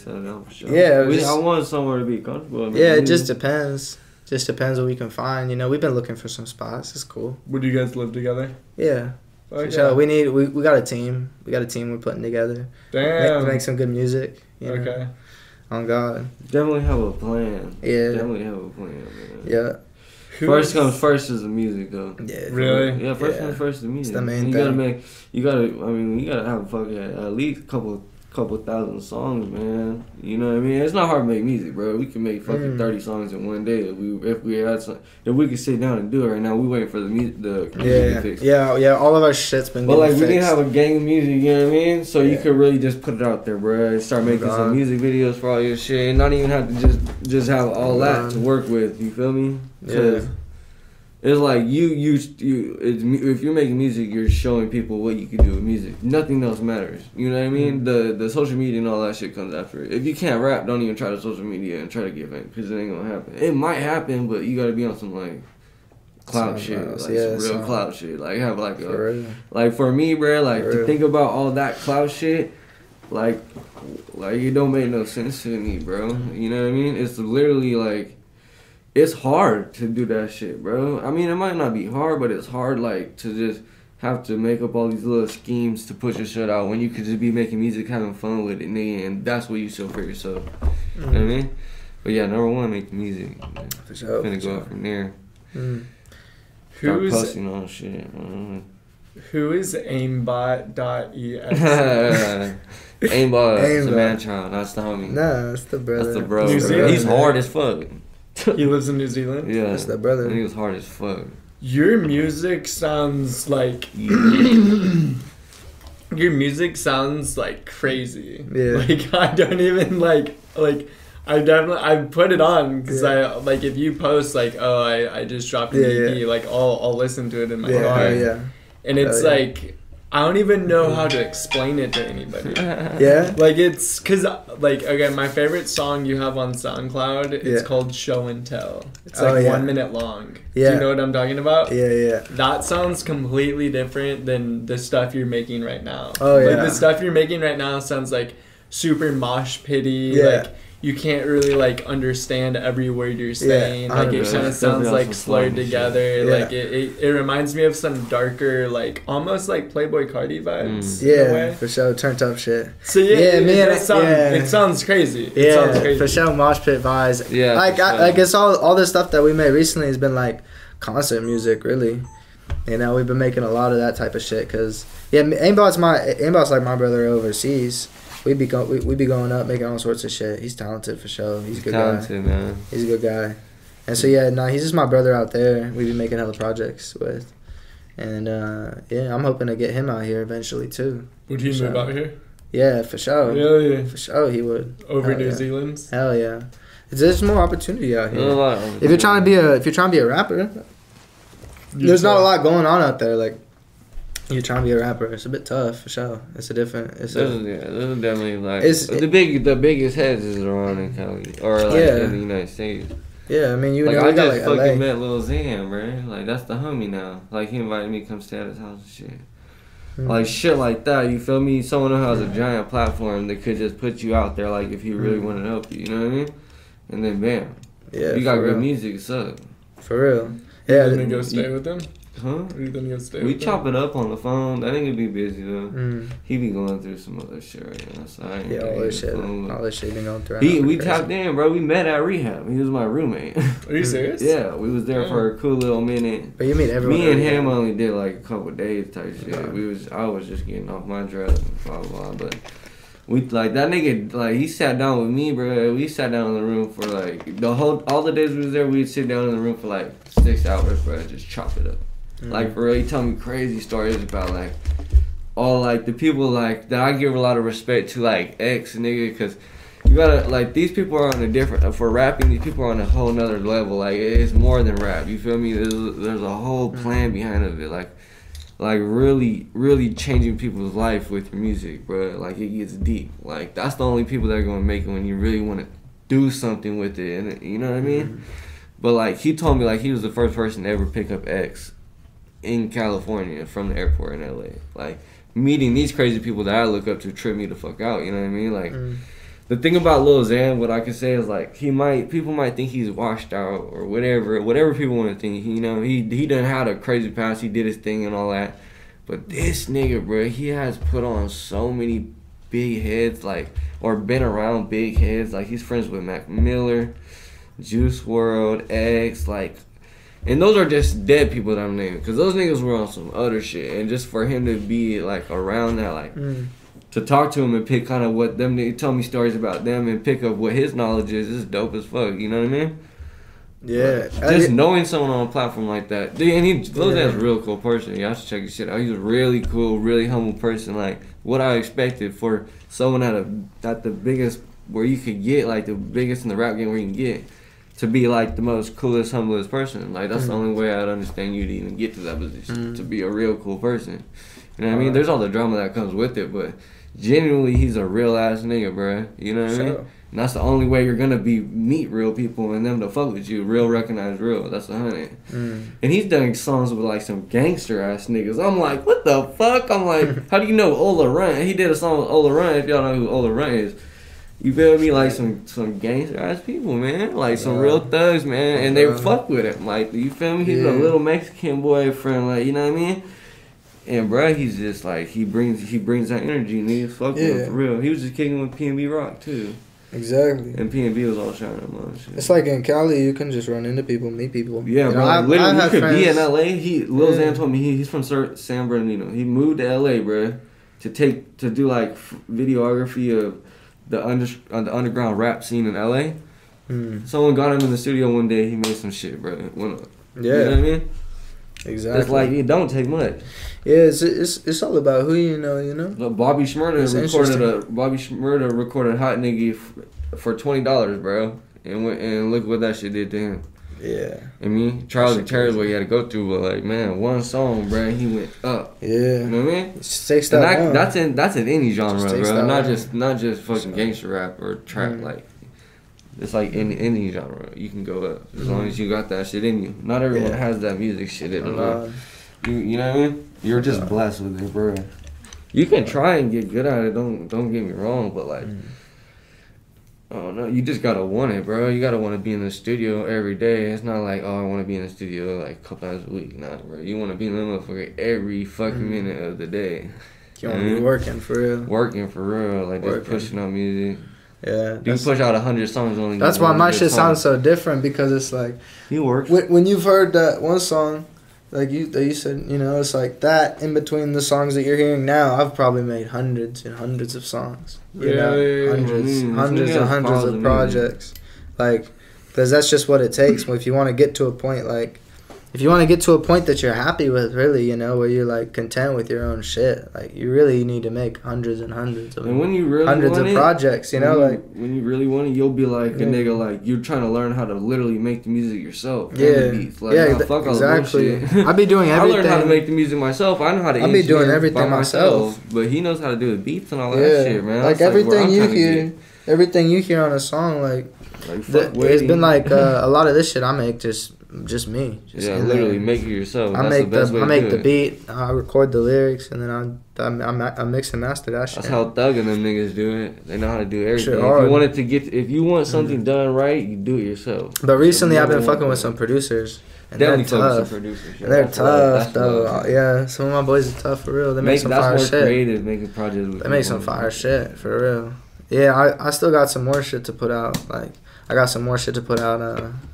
for sure. Yeah, I just- want somewhere to be comfortable. I mean, Yeah, it just depends. Just depends what we can find. You know, we've been looking for some spots. It's cool. Would you guys live together? Yeah. For Okay. sure. We got a team. We got a team we're putting together. Damn. Make some good music. You know? Okay. On God. definitely have a plan. Yeah. Definitely have a plan, man. Yeah. First comes first is the music, though. Yeah. Really? Yeah, first Yeah. comes first is the music. the main you thing. you gotta have fucking at least a couple thousand songs, man. You know what I mean? It's not hard to make music, bro. We can make fucking 30 songs in one day if we could sit down and do it right now. We waiting for the music to Yeah. fix. Yeah. All of our shit's been But like getting we can fixed. have a gang of music, you know what I mean? So you Yeah. could really just put it out there, bro. And start making God. some music videos for all your shit, and not even have to just have all that God. to work with. You feel me? Yeah. 'Cause it's like if you're making music, you're showing people what you can do with music. Nothing else matters. You know what I mean? The social media and all that shit comes after it. If you can't rap, don't even try the social media and try to get famous because it ain't gonna happen. It might happen, but you gotta be on some like clout Some shit, else, like yeah, some real some- clout shit. Like have like For real. like for me, bro. Like For to real. think about all that clout shit, like it don't make no sense to me, bro. You know what I mean? It's literally like. It's hard to do that shit, bro. I mean, it might not be hard, but it's hard, like, to just have to make up all these little schemes to put your shit out when you could just be making music, having fun with it, nigga, and that's what you show for yourself. You know what I mean? But yeah, number one, make the music. For sure. Finna For go sure. up from there. Mm. Start Who's posting on shit. who is aimbot.exe? Aimbot is a Aimbot. man child. That's the homie. Nah, it's the brother. That's the bro. New bro. Zealand, He's man. hard as fuck. He lives in New Zealand. Yeah. That's the brother. And he was hard as fuck. Your music sounds like your music sounds like crazy. Yeah. Like I don't even like I put it on because Yeah. I like if you post like I just dropped an Yeah, EP yeah. like I'll listen to it in my Yeah, car yeah. and it's Yeah. like I don't even know how to explain it to anybody. Yeah? Like, it's because, like, again, my favorite song you have on SoundCloud, it's called Show and Tell. It's like 1 minute long. Yeah. Do you know what I'm talking about? Yeah. That sounds completely different than the stuff you're making right now. Oh, yeah. Like, the stuff you're making right now sounds like super mosh pity. Yeah. Like, you can't really, like, understand every word you're saying. Like, it kind of sounds, like, slurred together. Yeah. Like, it reminds me of some darker, like, almost, like, Playboy Cardi vibes. Yeah, for sure. Turned up shit. So, it sounds crazy. Yeah, It sounds crazy. for sure. Mosh pit vibes. Yeah, Like, for sure. I guess all this stuff that we made recently has been, like, concert music, really. You know, we've been making a lot of that type of shit. Because, Aimbot's like my brother overseas. We be going up, making all sorts of shit. He's talented for sure. He's a good talented, guy. man. He's a good guy. And so he's just my brother out there. We be making hella projects with, and I'm hoping to get him out here eventually too. Would he move out here? Yeah, for sure. Yeah. For sure, he would. Over Hell New yeah. Zealand? Hell yeah. There's more opportunity out here. There's a lot If you're trying to be a rapper, there's not a lot going on out there. Like, you're trying to be a rapper, it's a bit tough for sure. There's definitely like it's- the biggest heads is around in Cali or like in the United States. Yeah, I mean, you Like, know, I we got just like fucking LA. met Lil Xan, bro. Like, that's the homie now. Like, he invited me to come stay at his house and shit. Like, shit like that, you feel me? Someone who has a giant platform that could just put you out there, like, if he really wanted to help you, you know what I mean? And then, bam. Yeah, you got for good real. music, it's up. For real. Yeah. You gonna go stay with him? Huh? Are you gonna go stay We with chop it up on the phone. That nigga be busy, though. Mm. He be going through some other shit right now, so I ain't Yeah, all taking this his shit. phone. All this shit been going through. We tapped in, bro. We met at rehab. He was my roommate. Are you serious? Yeah, we was there for a cool little minute. But you meet everyone. Me and him only did like a couple days type shit. Yeah. I was just getting off my drugs and blah blah blah. But we like that nigga, like, he sat down with me, bro. We sat down in the room for like all the days we was there. We'd sit down in the room for like 6 hours, bro. Just chop it up. Like, for real, he tell me crazy stories about like all like the people like that I give a lot of respect to, like X nigga, because you gotta, like, these people are on a different, for rapping, these people are on a whole nother level. Like, it's more than rap, you feel me? There's a whole plan behind of it, like really changing people's life with your music, bro. Like, it gets deep. Like, that's the only people that are gonna make it when you really want to do something with it, and you know what I mean? But like, he told me like he was the first person to ever pick up X in California from the airport in LA. Like, meeting these crazy people that I look up to trip me the fuck out, you know what I mean? Like, the thing about Lil Xan, what I can say is like, people might think he's washed out or whatever people want to think. You know, he done had a crazy past, he did his thing and all that. But this nigga, bro, he has put on so many big heads, like, or been around big heads. Like, he's friends with Mac Miller, Juice WRLD, X, like. And those are just dead people that I'm naming, because those niggas were on some other shit. And just for him to be, like, around that, like, to talk to him and pick kind of what them, they tell me stories about them and pick up what his knowledge is dope as fuck, you know what I mean? Yeah. Just knowing someone on a platform like that. And Lil Xan's a real cool person. Y'all should check his shit out. He's a really cool, really humble person. Like, what I expected for someone at the biggest, where you could get, like, the biggest in the rap game where you can get, to be like the most coolest, humblest person. Like, that's the only way I'd understand you to even get to that position, to be a real cool person. You know what I mean? There's all the drama that comes with it, but genuinely, he's a real ass nigga, bro. You know what I mean? And that's the only way you're gonna meet real people and them to fuck with you. Real, recognize real. That's 100. And he's done songs with like some gangster ass niggas. I'm like, what the fuck? I'm like, how do you know Ola Runt? He did a song with Ola Runt. If y'all know who Ola Runt is. You feel me? Like some gangster ass people, man. Like some real thugs, man. And they fuck with him. Like, you feel me? He's a little Mexican boyfriend, like, you know what I mean? And bro, he's just like, he brings that energy, and he's fucking with him for real. He was just kicking with P&B Rock too. Exactly. And P&B was all shining him on shit. It's like in Cali, you can just run into people, meet people. Yeah, you bro. know, Literally, you could friends. be in LA. Lil Xan told me he's from San Bernardino. He moved to LA, bro, to do like videography of the underground rap scene in LA. Someone got him in the studio one day. He made some shit, bro. You know what I mean? Exactly. It's like, it don't take much. Yeah, it's all about who you know, you know. Look, Bobby Shmurda recorded Hot Nigga for $20, bro. And look what that shit did to him. Yeah. I mean, trials and terrors what he had to go through, but like, man, one song, bro, he went up. Yeah. You know what I mean? Just takes that one. That's in any genre, bro. Not just fucking So, gangster rap or trap. Like, it's like in any genre, you can go up as long as you got that shit in you. Not everyone has that music shit in them. You know what I mean? You're just blessed with it, bro. You can try and get good at it. Don't get me wrong, but like. I don't know. You just gotta want it, bro. You gotta want to be in the studio every day. It's not like, oh, I want to be in the studio like a couple times a week. Nah, bro. You want to be in the motherfucker every fucking minute of the day. You want to be working for real. Working for real, like just pushing out music. Yeah. You can push out 100 songs only. That's why my shit sounds so different, because it's like he works. When you've heard that one song, like you said, you know, it's like that in between the songs that you're hearing now. I've probably made hundreds and hundreds of songs. Hundreds and hundreds of projects. Like, because that's just what it takes. If you want to get to a point, like, if you want to get to a point that you're happy with, really, you know, where you're like content with your own shit, like, you really need to make hundreds and hundreds of and when you really hundreds of projects, you know, like when you really want it, you'll be like a nigga, like you're trying to learn how to literally make the music yourself. Yeah, beats. Like, fuck exactly. All the bullshit. I be doing everything. I learned how to make the music myself. I know how to. I be doing everything myself. But he knows how to do the beats and all that shit, man. Like everything you hear on a song, like it's been like a lot of this shit I make just me. Literally make it yourself. I make the beat, I record the lyrics, and then I mix and master that shit. That's how Thug and them niggas do it. They know how to do everything. Sure, if you want something done right, you do it yourself. But recently, I've been fucking with some producers. And they're tough. And they're tough, though. Yeah, some of my boys are tough for real. They make some fire shit. Creative, making projects. They make some fire shit for real. Yeah, I still got some more shit to put out. Like, I got some more shit to put out.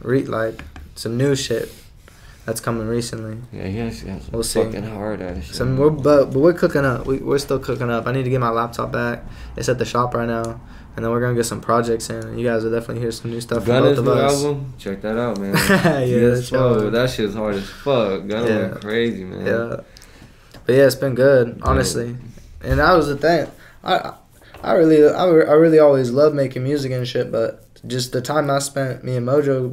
Like some new shit that's coming recently. Yeah, yes. We'll see. Fucking hard at it. But we're cooking up. We're still cooking up. I need to get my laptop back. It's at the shop right now, and then we're gonna get some projects in. You guys will definitely hear some new stuff from both of us. Album, check that out, man. That shit's hard as fuck. Gunna went crazy, man. Yeah, but yeah, it's been good, honestly. And that was the thing. I really always loved making music and shit, but just the time I spent, me and Mojo,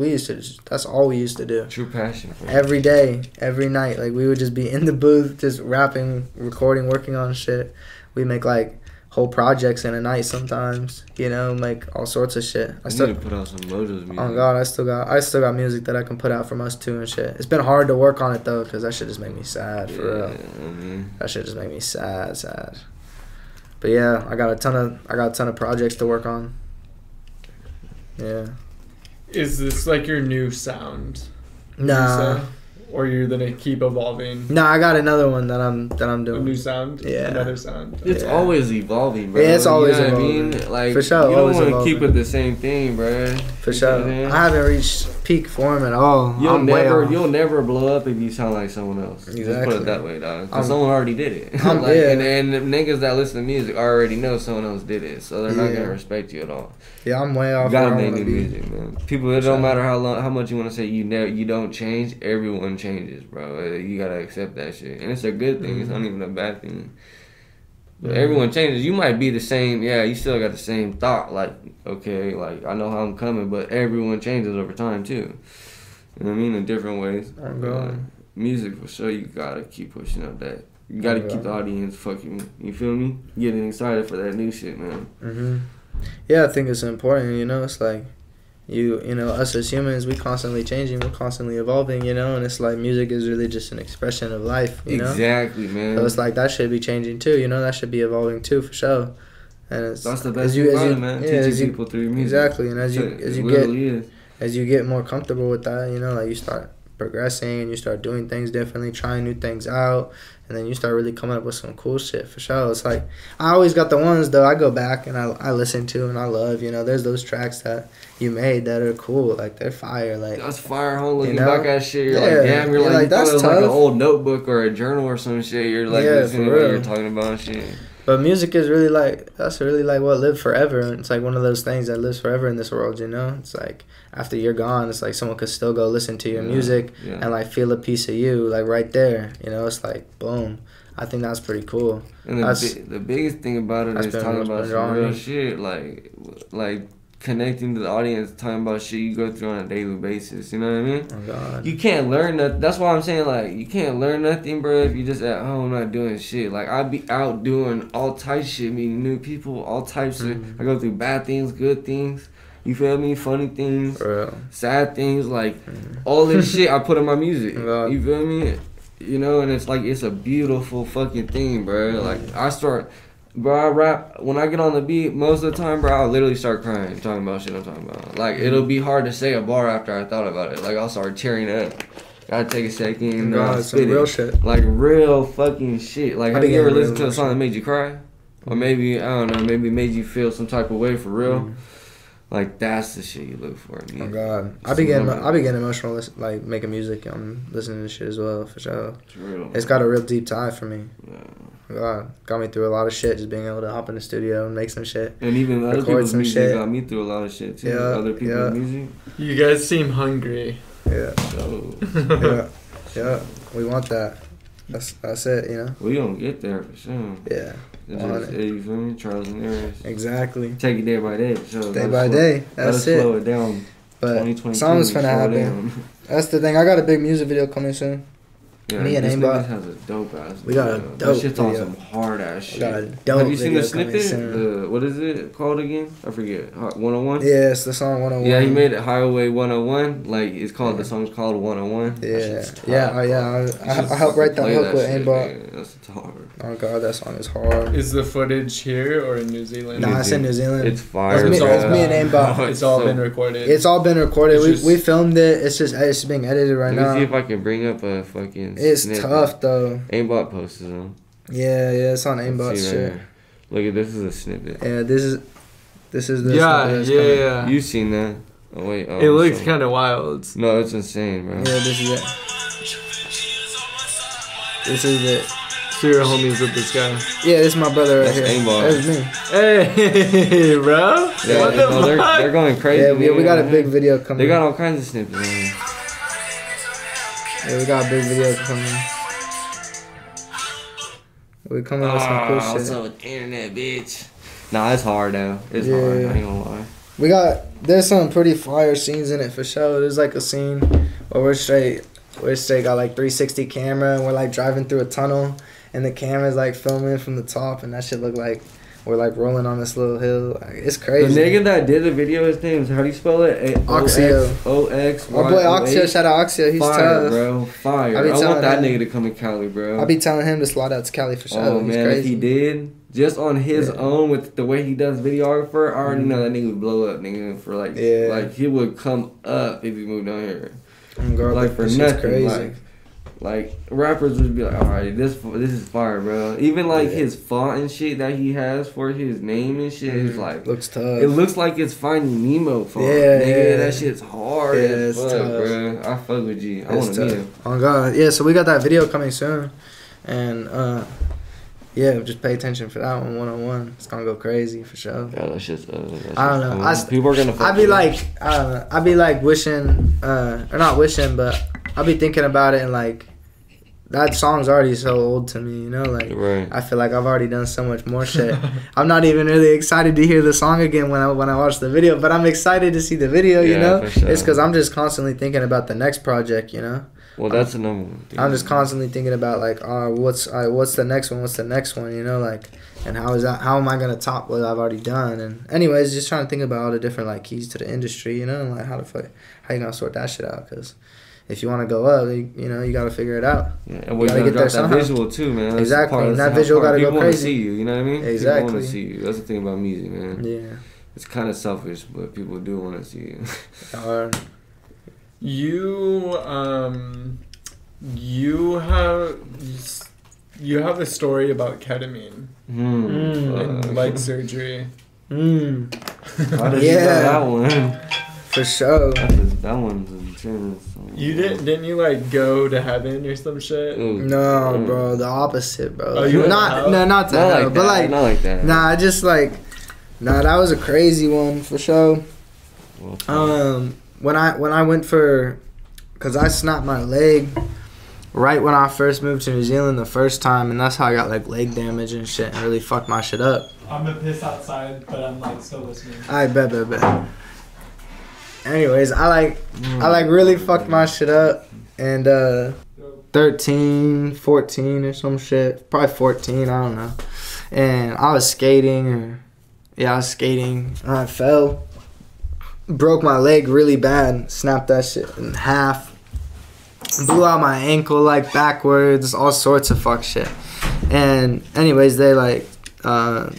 that's all we used to do. True passion. Every day, every night. Like, we would just be in the booth, just rapping, recording, working on shit. We make, like, whole projects in a night sometimes, you know, make all sorts of shit. I need to put out some Mojo's music. Oh, God, I still got music that I can put out from us, too, and shit. It's been hard to work on it, though, because that shit just make me sad, for real. That shit just make me sad. But, yeah, I got a ton of projects to work on. Yeah. Is this like your new sound? Nah. Or you're gonna keep evolving? Nah, I got another one that I'm doing. A new sound? Yeah. Another sound. It's always evolving, bro. Yeah, it's always evolving. What I mean? Like, for sure, you don't want to keep it the same thing, bro. For sure. I haven't reached peak form at all. You'll never blow up if you sound like someone else. Exactly. Just put it that way, dog. Because someone already did it. And niggas that listen to music already know someone else did it, so they're not gonna respect you at all. Yeah, I'm way off. You gotta make new music, man. People, it don't matter how much you want to say you don't change. Everyone changes, bro. You gotta accept that shit, and it's a good thing. It's not even a bad thing. But everyone changes. You might be the same. Yeah, you still got the same thought. Like, okay, like I know how I'm coming, but everyone changes over time too. You know what I mean? In different ways. Music for sure. You gotta keep pushing up that. You gotta keep the audience fucking. You feel me? Getting excited for that new shit, man. Yeah, I think it's important. You know, it's like you know, us as humans, we constantly changing, we're constantly evolving. You know, and it's like music is really just an expression of life. You know? Exactly, man. So it's like that should be changing too. You know, that should be evolving too, for sure. And it's that's the best thing about it, man. Teaching people through your music. Exactly, and as you get more comfortable with that, you know, like you start progressing and you start doing things differently, trying new things out, and then you start really coming up with some cool shit, for sure. It's like I always got the ones though I go back and I listen to and I love, you know. There's those tracks that you made that are cool, like they're fire, like that's fire. Home looking back at shit, you're like, damn, you're like that's tough. Like an old notebook or a journal or some shit. You're like listening to what you're talking about and shit. But music is really like, that's really like what lived forever. And it's like one of those things that lives forever in this world, you know? It's like after you're gone, it's like someone could still go listen to your music and like feel a piece of you, like right there. You know, it's like, boom. I think that's pretty cool. And the biggest thing about it is talking about some real shit. Like connecting to the audience, talking about shit you go through on a daily basis. You know what I mean? Oh God. You can't learn nothing. That's why I'm saying, like, you can't learn nothing, bro, if you just at home not doing shit. Like, I be out doing all types of shit, meeting new people, all types of. I go through bad things, good things. You feel me? Funny things, sad things, like all this shit I put in my music. You feel me? You know, and it's like it's a beautiful fucking thing, bro. Like I rap, when I get on the beat, most of the time, bro, I'll literally start crying, talking about shit I'm talking about. Like, it'll be hard to say a bar after I thought about it. Like, I'll start tearing up. Gotta take a second and spit some real it. shit. Like, real fucking shit. Like, have you ever listened to a song that made you cry? Or maybe, I don't know, maybe made you feel some type of way for real? Like, that's the shit you look for. Oh God, I be getting emotional, like making music and listening to shit as well, for sure. It's got a real deep tie for me. Yeah. God, got me through a lot of shit, just being able to hop in the studio and make some shit. And even other people's music got me through a lot of shit too. Yeah, other people's music. You guys seem hungry. Yeah. Yeah. We want that. That's it, you know. We gonna get there for sure. Yeah. You feel me? Trials and errors. Exactly. Take it day by day. So day by day. That's it. Slow it down. But something's finna happen. That's the thing. I got a big music video coming soon. Yeah, me and Aimbot has a dope ass. We got a dope that shit's video. on some hard ass shit. We got a dope Have you seen the video snippet? What is it called again? I forget. 101. Yeah, it's the song 101. Yeah, he made it Highway 101. Like it's called. The song's called 101. Yeah. I helped write that hook with Aimbot. That's hard. Oh God, that song is hard. Is the footage here or in New Zealand? Nah, it's in New Zealand. It's fire. It's me and Aimbot. It's all been recorded. It's all been recorded. We filmed it. It's being edited right now. Let me see if I can bring up a fucking. It's snippet. tough though. Aimbot posted them. Yeah, it's on Aimbot shit. Right. Look at this is a snippet. Yeah, this is the yeah. You seen that? Oh wait. Oh, it looks kind of wild. No, it's insane, bro. Yeah, this is it. This is it. So you're homies with this guy? Yeah, this is my brother right here. Aimbot. That's me. Hey, bro. Yeah, what the fuck? They're going crazy. Yeah, we got a big video coming. They got all kinds of snippets, man. Yeah, we got a big video coming. We coming with some cool shit. What's up with the internet, bitch? Nah, it's hard though. It's hard. I ain't gonna lie. There's some pretty fire scenes in it for sure. There's like a scene where we're straight got like 360 camera and we're like driving through a tunnel and the camera's like filming from the top and that shit look like we're like rolling on this little hill. Like, it's crazy. The nigga that did the video, his name is, how do you spell it? Oxio. O-X. My boy Oxio, shout out Oxio. He's fire, tough. Bro. Fire. I want that nigga to come to Cali, bro. I be telling him to slide out to Cali for sure. Oh, He's man, crazy. if he did, just on his own with the way he does videographer, I already know that nigga would blow up, nigga, for like he would come up if he moved down here. God, like for nothing. Crazy. Like rappers would be like, all right, this is fire, bro. Even like his font and shit that he has for his name and shit is like looks tough. It looks like it's Finding Nemo font. Yeah, that shit's hard as fuck, bro. I fuck with G. I want to meet him. Oh God, yeah. So we got that video coming soon, and just pay attention for that one. 101. It's gonna go crazy for sure. Yeah, that's just. I don't know. People are gonna. I be like wishing, or not wishing, but I'll be thinking about it and like. That song's already so old to me, you know? Like, I feel like I've already done so much more shit. I'm not even really excited to hear the song again when I watch the video, but I'm excited to see the video, you know? For sure. It's because I'm just constantly thinking about the next project, you know? Well, that's the number one thing. I'm just constantly thinking about, like, what's the next one? What's the next one, you know? Like, and how am I going to top what I've already done? And anyways, just trying to think about all the different, like, keys to the industry, you know? And, like, how you going to sort that shit out? Because if you want to go up, you got to figure it out. Yeah, and we got to get that somehow. Visual too, man. That's exactly. That visual got to go crazy. People want to see you, you know what I mean? Exactly. People want to see you. That's the thing about music, man. Yeah. It's kind of selfish, but people do want to see you. You have a story about ketamine and leg surgery. How did you know that one? For sure. That one's intense. You didn't you like go to heaven or some shit? No, bro, the opposite, bro. Oh, you not to hell, like but like not like that. Nah, just like that was a crazy one for sure. When I went for, cause I snapped my leg, right when I first moved to New Zealand the first time, and that's how I got like leg damage and shit, and really fucked my shit up. I'm gonna piss outside, but I'm like still listening. I bet. Anyways, I really fucked my shit up, and 13, 14 or some shit, probably 14, I don't know. And I was skating, and I fell, broke my leg really bad, snapped that shit in half, blew out my ankle like backwards, all sorts of fuck shit. And anyways, they like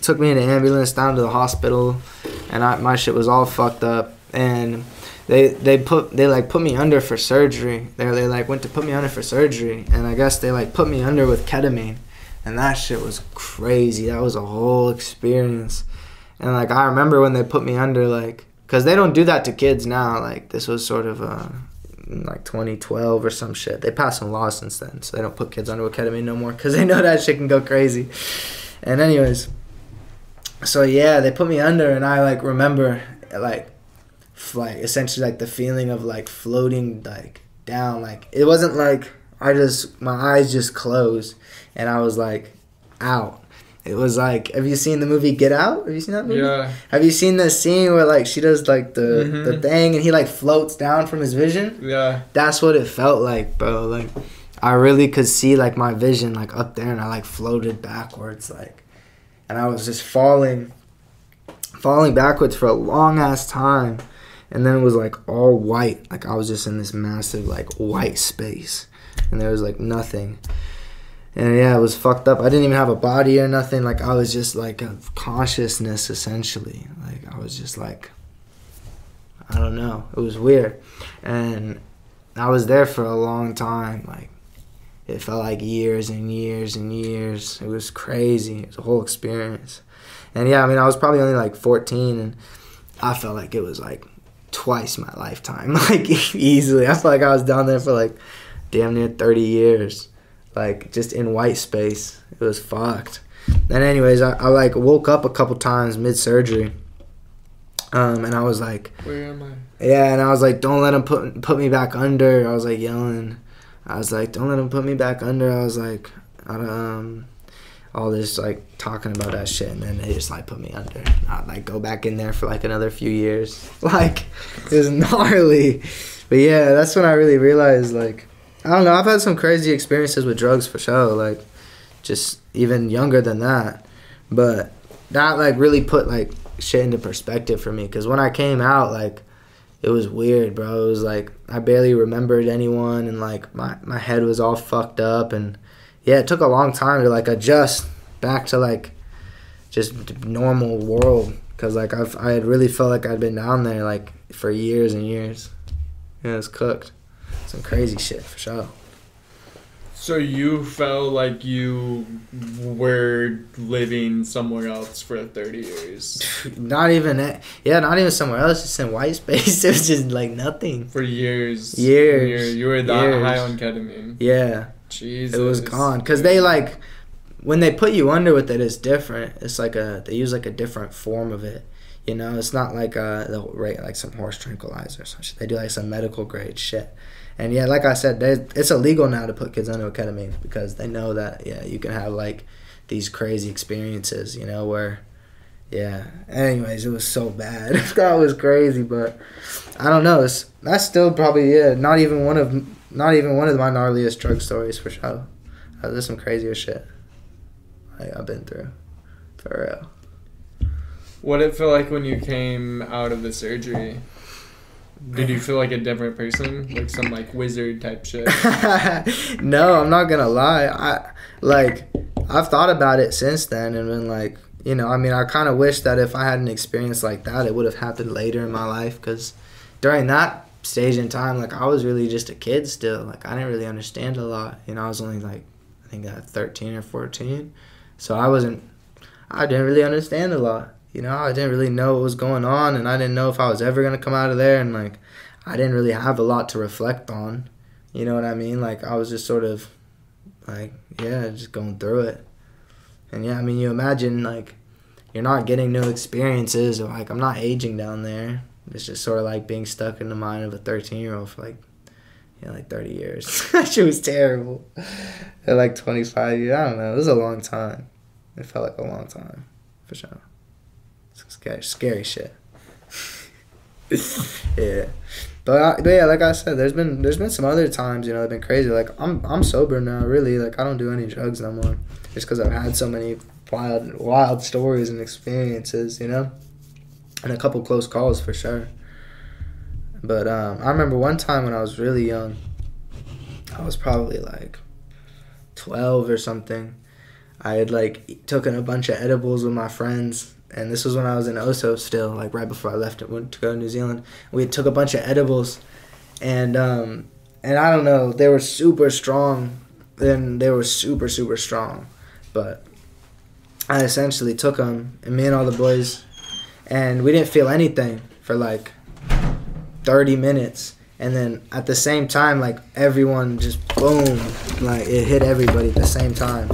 took me in an ambulance down to the hospital, and my shit was all fucked up. And they put me under for surgery. They like went to put me under for surgery, and I guess they like put me under with ketamine, and that shit was crazy. That was a whole experience. And like I remember when they put me under, like, cause they don't do that to kids now. Like this was sort of like 2012 or some shit. They passed some laws since then, so they don't put kids under with ketamine no more, cause they know that shit can go crazy. And anyways, so yeah, they put me under, and I like remember like essentially like the feeling of like floating like down. Like it wasn't like my eyes just closed and I was like out. It was like, have you seen the movie Get Out? Have you seen that movie? Yeah. Have you seen the scene where like she does like the thing and he like floats down from his vision? Yeah. That's what it felt like, bro. Like I really could see like my vision like up there, and I like floated backwards, like, and I was just falling backwards for a long ass time. And then it was like all white. Like I was just in this massive like white space, and there was like nothing. And yeah, it was fucked up. I didn't even have a body or nothing. Like I was just like a consciousness essentially. Like I was just like, I don't know. It was weird. And I was there for a long time. Like it felt like years and years and years. It was crazy. It was a whole experience. And yeah, I mean, I was probably only like 14, and I felt like it was like twice my lifetime, like easily. I felt like I was down there for like damn near 30 years, like just in white space. It was fucked. And anyways, I like woke up a couple times mid-surgery, and I was like, where am I? Yeah, and I was like, don't let him put me back under. I was like yelling. I was like, don't let him put me back under. I was like, all this like talking about that shit, and then they just like put me under. I'd like go back in there for like another few years. Like it was gnarly. But yeah, that's when I really realized, like, I don't know, I've had some crazy experiences with drugs for sure, like just even younger than that. But that like really put like shit into perspective for me, because when I came out, like it was weird, bro. It was like I barely remembered anyone, and like my head was all fucked up, and yeah, it took a long time to like adjust back to like just normal world, because like I had really felt like I'd been down there like for years and years. Yeah, it was cooked. Some crazy shit for sure. So you felt like you were living somewhere else for 30 years? Not even somewhere else, just in white space. It was just like nothing. For years. You were that high on ketamine. Yeah. Jesus. It was gone. Because they like, when they put you under with it, it's different. It's like they use like a different form of it. You know, it's not like they'll rate like some horse tranquilizer or some shit. They do like some medical grade shit. And yeah, like I said, it's illegal now to put kids under ketamine, because they know that, yeah, you can have like these crazy experiences, you know, where, yeah. Anyways, it was so bad. That was crazy, but I don't know. That's still probably, yeah, not even one of my gnarliest drug stories for sure. There's some crazier shit I've been through, for real. What did it feel like when you came out of the surgery? Did you feel like a different person? Like some like wizard type shit? No, I'm not gonna lie. I've thought about it since then, and been like, you know, I mean, I kind of wish that if I had an experience like that, it would have happened later in my life, because during that stage in time, like I was really just a kid still. Like I didn't really understand a lot. You know, I was only like, I think 13 or 14. So I didn't really understand a lot. You know, I didn't really know what was going on, and I didn't know if I was ever going to come out of there, and, like, I didn't really have a lot to reflect on. You know what I mean? Like, I was just sort of, like, yeah, just going through it. And, yeah, I mean, you imagine, like, you're not getting new experiences, or, like, I'm not aging down there. It's just sort of like being stuck in the mind of a 13-year-old for, like, in like 30 years. That shit was terrible. At like 25 years, I don't know. It was a long time. It felt like a long time, for sure. Scary shit. Yeah. But yeah, like I said, there's been some other times, you know, that have been crazy. Like I'm sober now, really. Like I don't do any drugs no more, just because I've had so many wild stories and experiences, you know, and a couple close calls for sure. But I remember one time when I was really young. I was probably like 12 or something. I had like taken a bunch of edibles with my friends. And this was when I was in Oso still, like right before I left went to go to New Zealand. We took a bunch of edibles, and I don't know, they were super strong, and they were super, super strong. But I essentially took them, and me and all the boys, and we didn't feel anything for like 30 minutes. And then at the same time, like everyone just boom, like it hit everybody at the same time.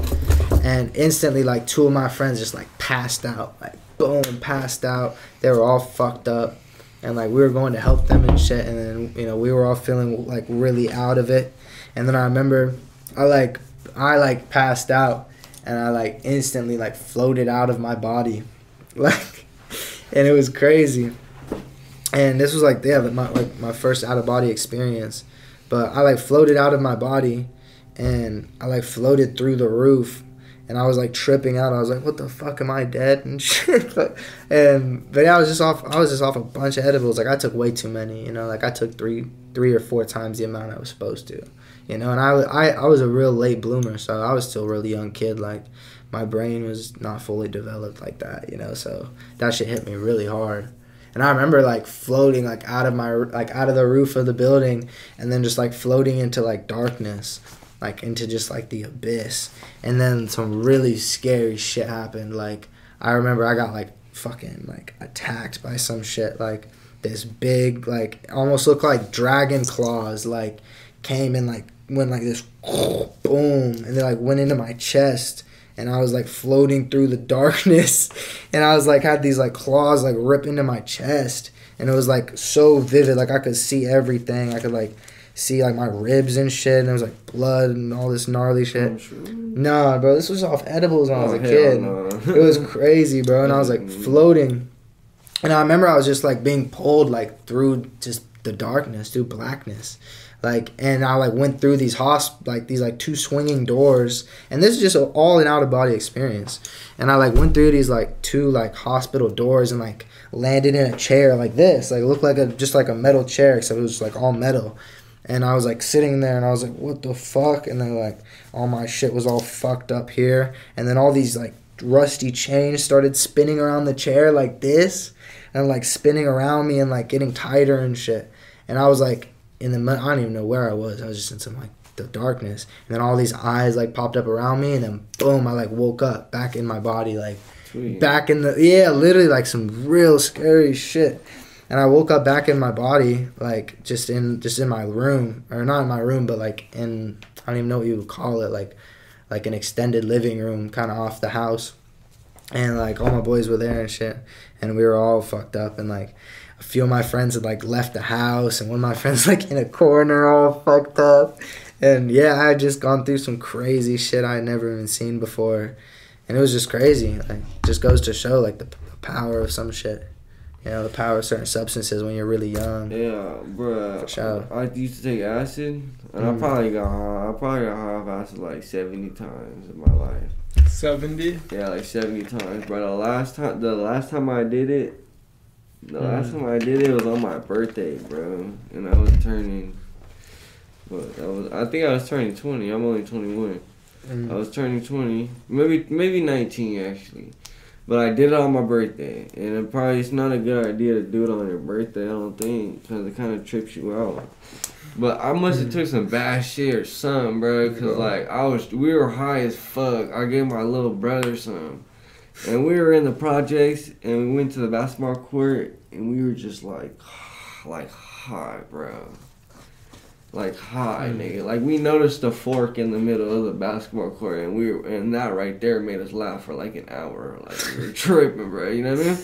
And instantly, like two of my friends just like passed out, like boom, passed out. They were all fucked up, and like we were going to help them and shit. And then, you know, we were all feeling like really out of it. And then I remember I passed out, and I like instantly like floated out of my body, like, and it was crazy. And this was like, yeah, my first out of body experience. But I like floated out of my body, and I like floated through the roof. And I was like tripping out. I was like, "What the fuck? Am I dead?" And shit. But yeah, I was just off a bunch of edibles. Like I took way too many. You know, like I took three or four times the amount I was supposed to. You know, and I was a real late bloomer, so I was still a really young kid. Like my brain was not fully developed like that. You know, so that shit hit me really hard. And I remember like floating like out of the roof of the building, and then just like floating into like darkness. Like into just like the abyss. And then some really scary shit happened. Like I remember I got like fucking like attacked by some shit. Like this big, like almost looked like dragon claws, like came and like went like this boom, and they like went into my chest. And I was like floating through the darkness, and I was like had these like claws like rip into my chest, and it was like so vivid. Like I could see everything. I could like see like my ribs and shit, and there was like blood and all this gnarly shit. Sure. Nah, bro, this was off edibles when I was a kid. No. It was crazy, bro. And I was like floating, and I remember I was just like being pulled like through just the darkness, through blackness, like, and I like went through these these two swinging doors, and this is just all an out of body experience. And I like went through these like two like hospital doors and like landed in a chair like this, like it looked like just like a metal chair, except it was like all metal. And I was like sitting there, and I was like, what the fuck? And then like all my shit was all fucked up here. And then all these like rusty chains started spinning around the chair like this, and like spinning around me and like getting tighter and shit. And I was like I don't even know where I was. I was just in some like the darkness. And then all these eyes like popped up around me, and then boom, I like woke up back in my body, like Sweet. Back in the, yeah, literally like some real scary shit. And I woke up back in my body, like just in my room, or not in my room, but like in, I don't even know what you would call it, like an extended living room, kind of off the house. And like all my boys were there and shit, and we were all fucked up. And like a few of my friends had like left the house, and one of my friends like in a corner all fucked up. And yeah, I had just gone through some crazy shit I had never even seen before, and it was just crazy. Like just goes to show like the power of some shit. You know, the power of certain substances when you're really young. Yeah, bruh. For sure. I used to take acid, and I probably got high off acid like 70 times in my life. 70? Yeah, like 70 times. But the last time I did it was on my birthday, bro. And I was turning, I think I was turning 20. I'm only 21. I was turning 20, maybe 19 actually. But I did it on my birthday, and it's not a good idea to do it on your birthday, I don't think, because it kind of trips you out. But I must have took some bad shit or something, bro, because like we were high as fuck. I gave my little brother some, and we were in the projects, and we went to the basketball court, and we were just like high, bro. Like high, nigga. Like we noticed the fork in the middle of the basketball court, and that right there made us laugh for like an hour. Like we were tripping, bro. You know what I mean?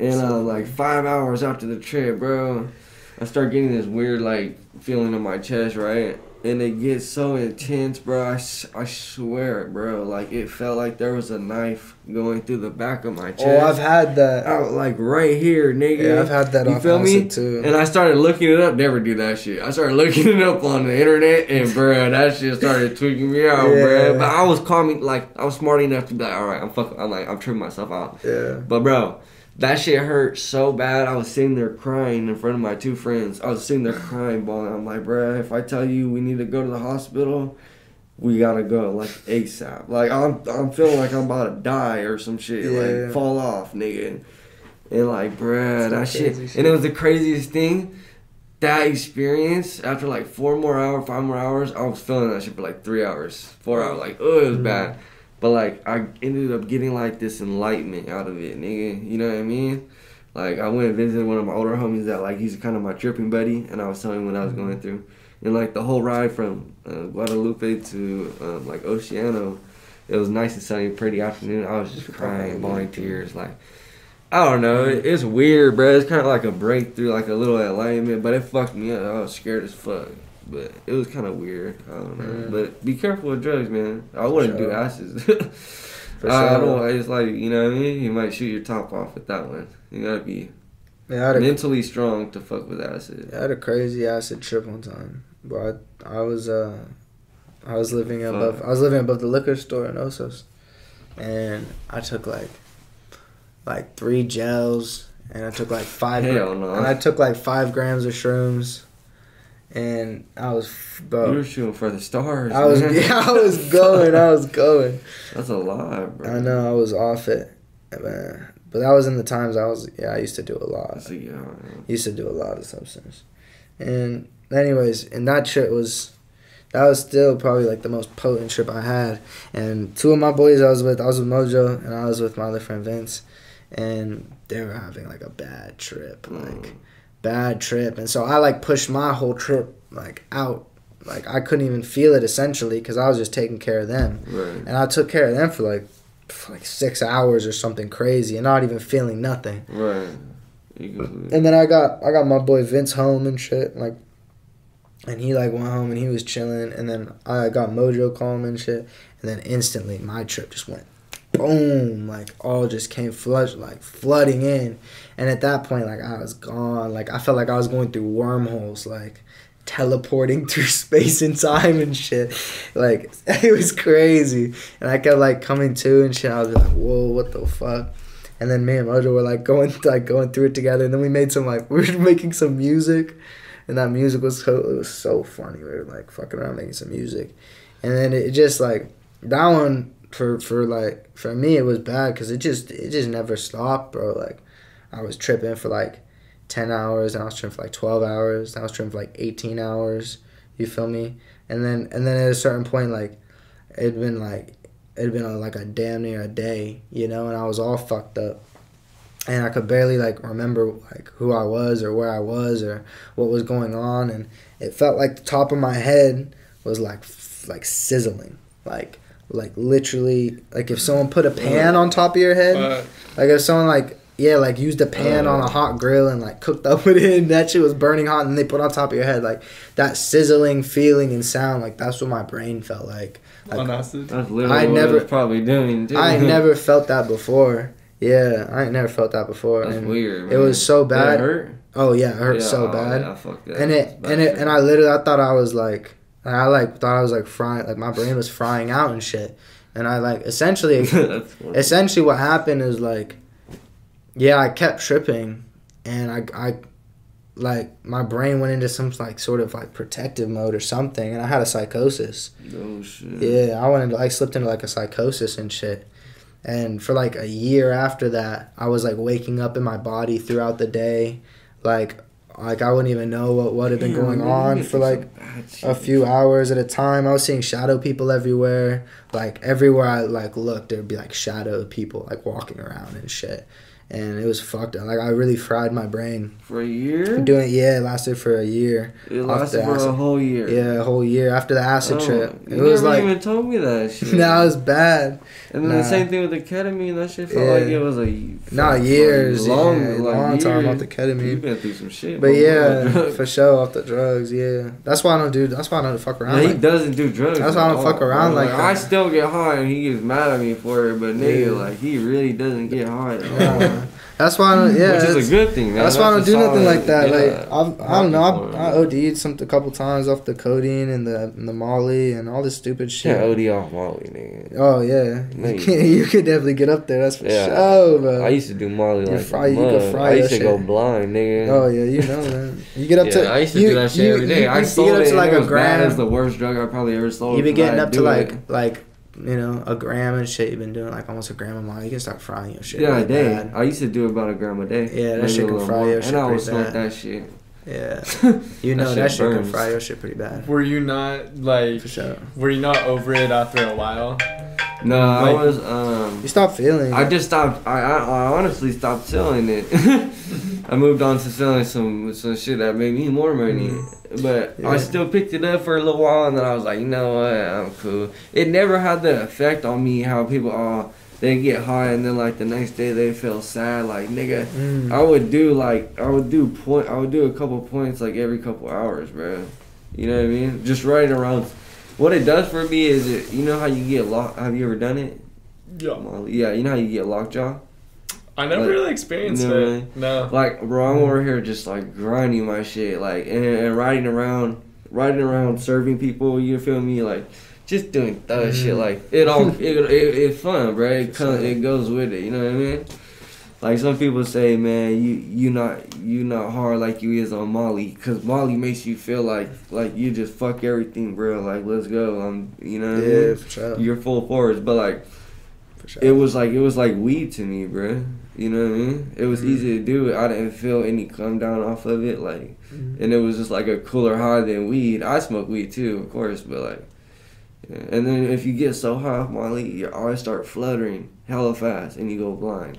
And like 5 hours after the trip, bro, I start getting this weird, like, feeling in my chest, right? And it gets so intense, bro. I swear, bro. Like, it felt like there was a knife going through the back of my chest. Oh, I've had that. Like, right here, nigga. Yeah, I've had that. You feel me? Too. And I started looking it up. Never do that shit. I started looking it up on the internet, and, bro, that shit started tweaking me out, bro. But I was calming, like, I was smart enough to be like, all right, I'm tripping myself out. Yeah. But, bro, that shit hurt so bad. I was sitting there crying in front of my 2 friends. I was sitting there crying, bawling. I'm like, bruh, if I tell you we need to go to the hospital, we gotta go, like, ASAP. Like, I'm feeling like I'm about to die or some shit. Like, fall off, nigga. And, like, bruh, that shit. And it was the craziest thing. That experience, after, like, 5 more hours, I was feeling that shit for, like, 3 hours, 4 hours. Like, oh, it was bad. But, like, I ended up getting, like, this enlightenment out of it, nigga. You know what I mean? Like, I went and visited one of my older homies that, like, he's kind of my tripping buddy, and I was telling him what I was going through. And, like, the whole ride from Guadalupe to, like, Oceano, it was nice and sunny, pretty afternoon. I was just crying, bawling tears. Like, I don't know. It's weird, bro. It's kind of like a breakthrough, like a little enlightenment, but it fucked me up. I was scared as fuck. But it was kind of weird. I don't know. But be careful with drugs, man. I wouldn't do acids. I don't. It's like, you know what I mean? You might shoot your top off with that one. You gotta be mentally strong to fuck with acid. I had a crazy acid trip one time. But I was living above the liquor store in Osos, and I took like 3 gels, and I took like 5. And I took like 5 grams of shrooms. And I was, bro. You were shooting for the stars. I was going. That's a lot, bro. I know, I was off it, man. But that was in the times I used to do a lot. Used to do a lot of substance. And anyways, and that was still probably like the most potent trip I had. And 2 of my boys I was with Mojo, and I was with my other friend Vince, and they were having like a bad trip, and so I like pushed my whole trip like out, like I couldn't even feel it essentially because I was just taking care of them, and I took care of them for like 6 hours or something crazy, and not even feeling nothing. And then I got my boy Vince home and shit, like, and he like went home and he was chilling, and then I got Mojo calm and shit, and then instantly my trip just went boom, like all just came flooding in. And at that point, like, I was gone. Like, I felt like I was going through wormholes, like teleporting through space and time and shit. Like, it was crazy. And I kept like coming to and shit. I was like, whoa, what the fuck? And then me and Mojo were like going through it together. And then we were making some music, and that music was so funny. We were like fucking around making some music, and then it just like that one. For me it was bad because it just never stopped, bro. Like, I was tripping for like 10 hours, and I was tripping for like 12 hours, and I was tripping for like 18 hours, you feel me? And then at a certain point, like, it'd been like a damn near a day, you know, and I was all fucked up, and I could barely like remember like who I was or where I was or what was going on, and it felt like the top of my head was like sizzling, like literally, like if someone put a pan on top of your head, like if someone used a pan on a hot grill and like cooked up with it, and that shit was burning hot, and they put on top of your head, like that sizzling feeling and sound, like that's what my brain felt like on acid. That's literally what I was probably doing too. I never felt that before. Yeah, I ain't never felt that before. That's weird, man. It was so bad. Did it hurt? Oh yeah, it hurt so bad. Yeah, fuck that. And I thought I was like, thought I was like frying, like my brain was frying out and shit. And I like essentially what happened is like, yeah, I kept tripping, and I like my brain went into some like sort of like protective mode or something, and I had a psychosis. Oh shit. Yeah, I slipped into like a psychosis and shit. And for like a year after that, I was like waking up in my body throughout the day, like I wouldn't even know what had been going on for like a few hours at a time. I was seeing shadow people everywhere. Like everywhere I like looked, there'd be like shadow people like walking around and shit. and it was fucked up. Like, I really fried my brain. For a year? It lasted for a year. It lasted for a whole year? Yeah, a whole year after the acid trip. It was like... You never even told me that shit. Nah, it was bad. And then the same thing with the ketamine. That shit felt like it was a... years. Long time off the ketamine. You've been through some shit. But yeah, for sure, off the drugs, yeah. That's why I don't fuck around. He doesn't do drugs. That's why I don't fuck around like that. I still get high and he gets mad at me for it, but nigga, like, he really doesn't get high at all. That's why I don't, which is a good thing, man. That's why I don't do nothing like that. Like, I don't know. I OD'd a couple times off the codeine and the Molly and all this stupid shit. Yeah, OD off Molly, nigga. Oh yeah, you could definitely get up there. That's for sure, bro. I used to do Molly like you could fry I used to go blind, nigga. Oh yeah, you know that. You get up to. I used to do that shit every day. I sold get up it. To like it a was gram. Bad as the worst drug I probably ever sold. You be getting up to like. You know, a gram and shit. You've been doing like almost a gram a month. You can start frying your shit. Yeah, really a day. Bad. I used to do about a gram a day. Yeah, that shit can fry your shit. And I would pretty smoke bad. that shit. Yeah, you know that shit can burns. fry your shit pretty bad. Were you not like? For sure. Were you not over it after a while? No, I was. You stopped feeling. I just stopped. I honestly stopped selling it. I moved on to selling some shit that made me more money. But I still picked it up for a little while, and then I was like, you know what, I'm cool. It never had the effect on me how people they get high and then like the next day they feel sad. Like nigga, I would do a couple points like every couple hours, bro. You know what I mean? Just right around. What it does for me is you know how you get locked. Have you ever done it? Yeah. Yeah, you know how you get lockjaw. I never really experienced it. No. Like, bro, I'm over here just like grinding my shit, like, and riding around, serving people. You feel me? Like, just doing thug shit. Like, it's fun, bro. It goes with it. You know what I mean? Like some people say, man, you not hard like you is on Molly, cause Molly makes you feel like you just fuck everything, bro. Like, let's go. You know what I mean? For sure. You're full force, but like. For sure. It was like weed to me, bro. You know what I mean? It was easy to do. I didn't feel any come down off of it, like, and it was just like a cooler high than weed. I smoke weed too, of course, but like, yeah. And then if you get so high off Molly, your eyes start fluttering hella fast, and you go blind.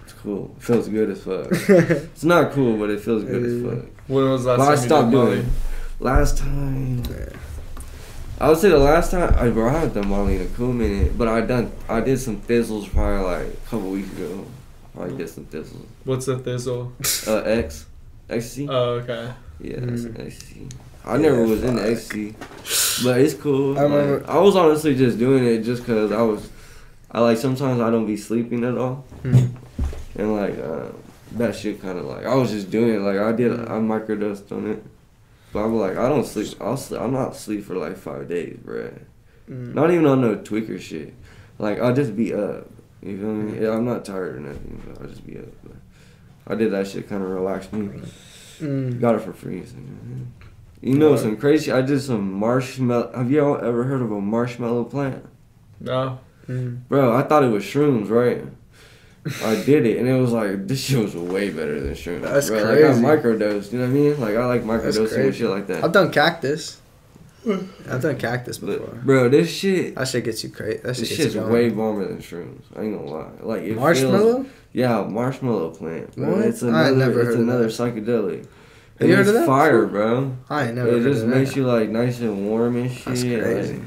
It's cool. It feels good as fuck. It's not cool, but it feels good as fuck. When was the last but time I stopped you did doing it. Last time. I would say the last time I haven't done Molly in a cool minute, but I did some thizzles probably like a couple weeks ago. Probably did some thizzles. What's a thizzle? Ecstasy. Oh, okay. Yeah, that's ecstasy. I never was into ecstasy, but it's cool. I was honestly just doing it just cause I like sometimes I don't be sleeping at all, and like that shit kind of like I was just doing it. Like I microdosed on it. But I'm like, I don't sleep. I'm not asleep for like 5 days, bruh. Not even on no tweaker shit. Like, I'll just be up. You feel me? Yeah, I'm not tired or nothing, but I'll just be up. But I did that shit, kind of relaxed me. Got it for free. So, you know, some crazy. I did some marshmallow. Have you all ever heard of a marshmallow plant? No. Bro, I thought it was shrooms, right? I did it, and it was like, this shit was way better than shrooms. That's bro. crazy. Like, I microdosed, you know what I mean? Like, I like microdosing and shit like that. I've done cactus. I've done cactus before. Bro, this shit... That shit gets you crazy. This shit's way bomber than shrooms. I ain't gonna lie. Like, it marshmallow? Yeah, marshmallow plant. Bro. What? It's another psychedelic. Have you heard of that? Fire, bro. I ain't never heard of that. It just makes you, like, nice and warm and shit. That's crazy. Like,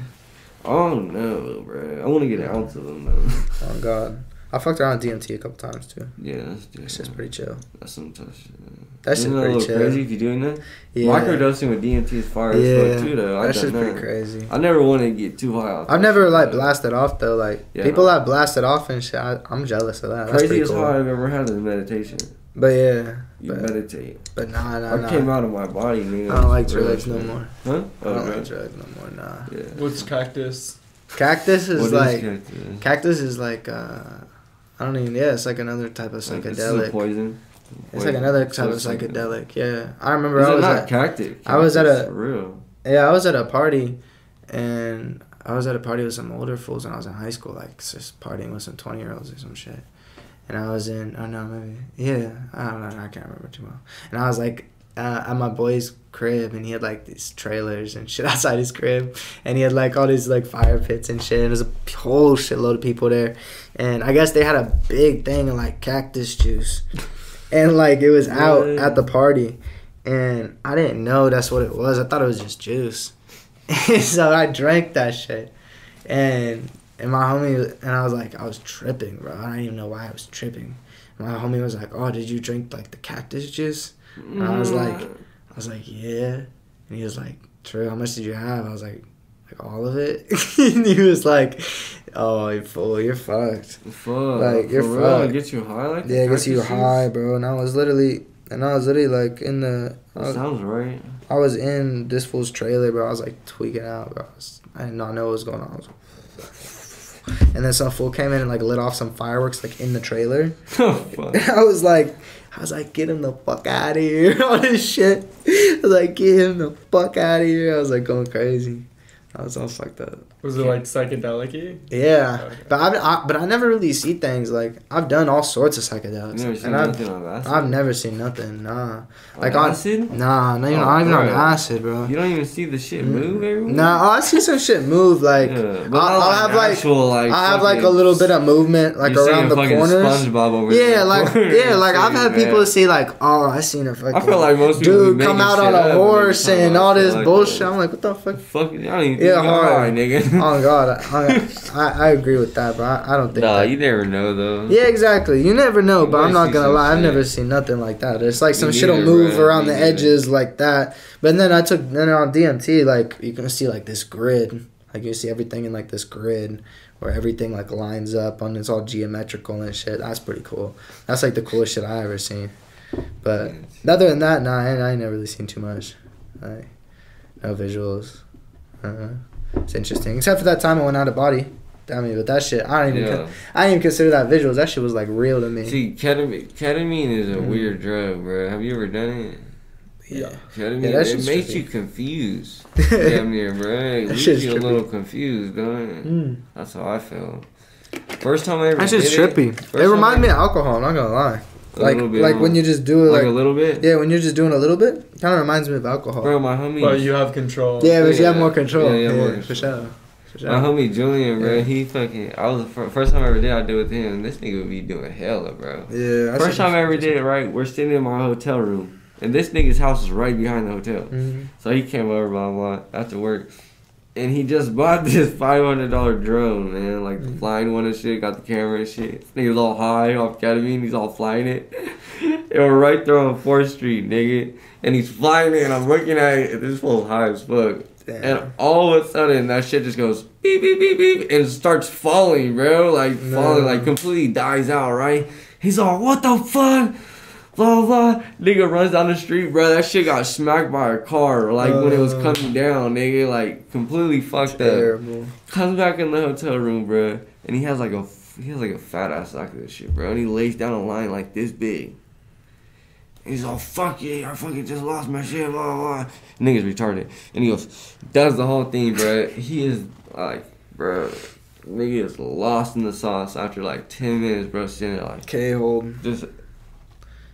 I don't know, bro. I want to get an ounce of them, though. Oh, God. I fucked around with DMT a couple times too. Yeah, that's It's just pretty chill. That's some tough shit. That shit's pretty chill. Crazy if you're doing that. Yeah. Microdosing with DMT is fire as fuck too, though. That shit's pretty crazy. I never want to get too high. I've never like blasted off though. Like people that blasted off and shit, I'm jealous of that. That's craziest cool. high I've ever had is meditation. But yeah, you meditate. But nah. I came out of my body, nigga. I don't like drugs no more. Huh? I don't like drugs no more. Nah. Yeah. What's cactus? Cactus is like cactus? Cactus is like I don't even. Yeah, it's like another type of psychedelic. This is poison. It's like another type of psychedelic. Yeah, I remember. I was at cactus. I was at a for real. Yeah, I was at a party, and I was at a party with some older fools when I was in high school, like just partying with some 20-year-olds or some shit. And I was in, oh no, maybe, yeah, I don't know, I can't remember too well. And I was like at my boy's crib, and he had like these trailers and shit outside his crib, and he had like all these like fire pits and shit, and there's a whole shitload of people there, and I guess they had a big thing of like cactus juice, and like it was out at the party, and I didn't know that's what it was. I thought it was just juice. So I drank that shit, and my homie, and I was like, I was tripping, bro. I didn't even know why I was tripping. My homie was like, "Oh, did you drink like the cactus juice?" And I was like, "Yeah." And he was like, "True. How much did you have?" I was like all of it. And he was like, "Oh, you fool, you're fucked. Fuck. Like you're For fucked." real? It gets you high like that? Yeah, it gets you high, bro. And I was literally like in the. Sounds right. I was in this fool's trailer, bro. I was like tweaking out, bro. I did not know what was going on. I was like, and then some fool came in and like lit off some fireworks like in the trailer. Oh, fuck. And I was like, get him the fuck out of here. All this shit. I was like, get him the fuck out of here. I was like going crazy. I was all fucked up. Was it like psychedelic-y? Yeah, Okay. but I never really see things like I've done all sorts of psychedelics. You never seen and nothing on acid? I've never seen nothing. Nah, Like on acid? Nah, not even, Oh, not even on bro. acid, bro. You don't even see the shit move everywhere? Nah, I see some shit move like Yeah, but I'll not have like actual, like I have like a fucking- little bit of movement like You're around the seeing fucking corners. SpongeBob over Yeah, there. like I've had people see like, oh, I seen a fucking I feel like most people dude be come making out shit on up a and horse they be and talking all about this shit like bullshit. that. I'm like, what the fuck? Fuck, I don't even think Yeah, you're hard. high, nigga. Oh God, I agree with that, but I don't think. Nah, that. you never know though. Yeah, exactly. You never know, but You I'm might not see gonna some lie. I've shit. never seen nothing like that. It's like some Me shit'll neither, move bro. around Me the neither. edges like that. But then then on DMT, like you can see like this grid. Like you see everything in like this grid where everything like lines up and it's all geometrical and shit. That's pretty cool. That's like the coolest shit I ever seen. But other than that, nah, I ain't never really seen too much. Like no visuals. It's interesting. Except for that time I went out of body. I mean, but that shit, I didn't even consider that visuals. That shit was like real to me. See, ketamine is a weird drug, bro. Have you ever done it? Yeah. Ketamine, Yeah, that it shit's makes trippy. you confused. Damn near, bro. It That leaves shit's you a trippy. little confused, don't it? That's how I feel. First time I ever That did shit's it. trippy. first It time reminds I- me of alcohol. I'm not gonna lie. A little bit, Like huh? when you just do it Like like a little bit? yeah, when you're just doing a little bit, kind of reminds me of alcohol. Bro, my homie. But you have control. Yeah, but you have Yeah. more control. Yeah, you have more For control. sure. My homie Julian, bro, Yeah. he fucking. I was the first time I ever did. I did with him. This nigga would be doing hella, bro. Yeah. First time I ever did it, right? We're sitting in my hotel room, and this nigga's house is right behind the hotel. Mm-hmm. So he came over, blah blah, after work, and he just bought this $500 drone, man, like the flying one and shit. Got the camera and shit. This nigga's all high off ketamine. He's all flying it. And we're right there on 4th Street, nigga, and he's flying it. And I'm looking at it. This fool high as fuck. Damn. And all of a sudden, that shit just goes beep, beep, beep, beep, and starts falling, bro. Like, falling, like, completely dies out, right? He's all, what the fuck? Blah, blah. Nigga runs down the street, bro. That shit got smacked by a car, like, when it was coming down, nigga. Like, completely fucked up. Terrible. Comes back in the hotel room, bro. And he has, like, a fat ass sack of this shit, bro. And he lays down a line, like, this big. He's all, fuck yeah, I fucking just lost my shit, blah, blah. Nigga's retarded. And he goes, does the whole thing, bro. He is, like, bro, nigga is lost in the sauce after, like, 10 minutes, bro, sitting there, like, K-hold. just,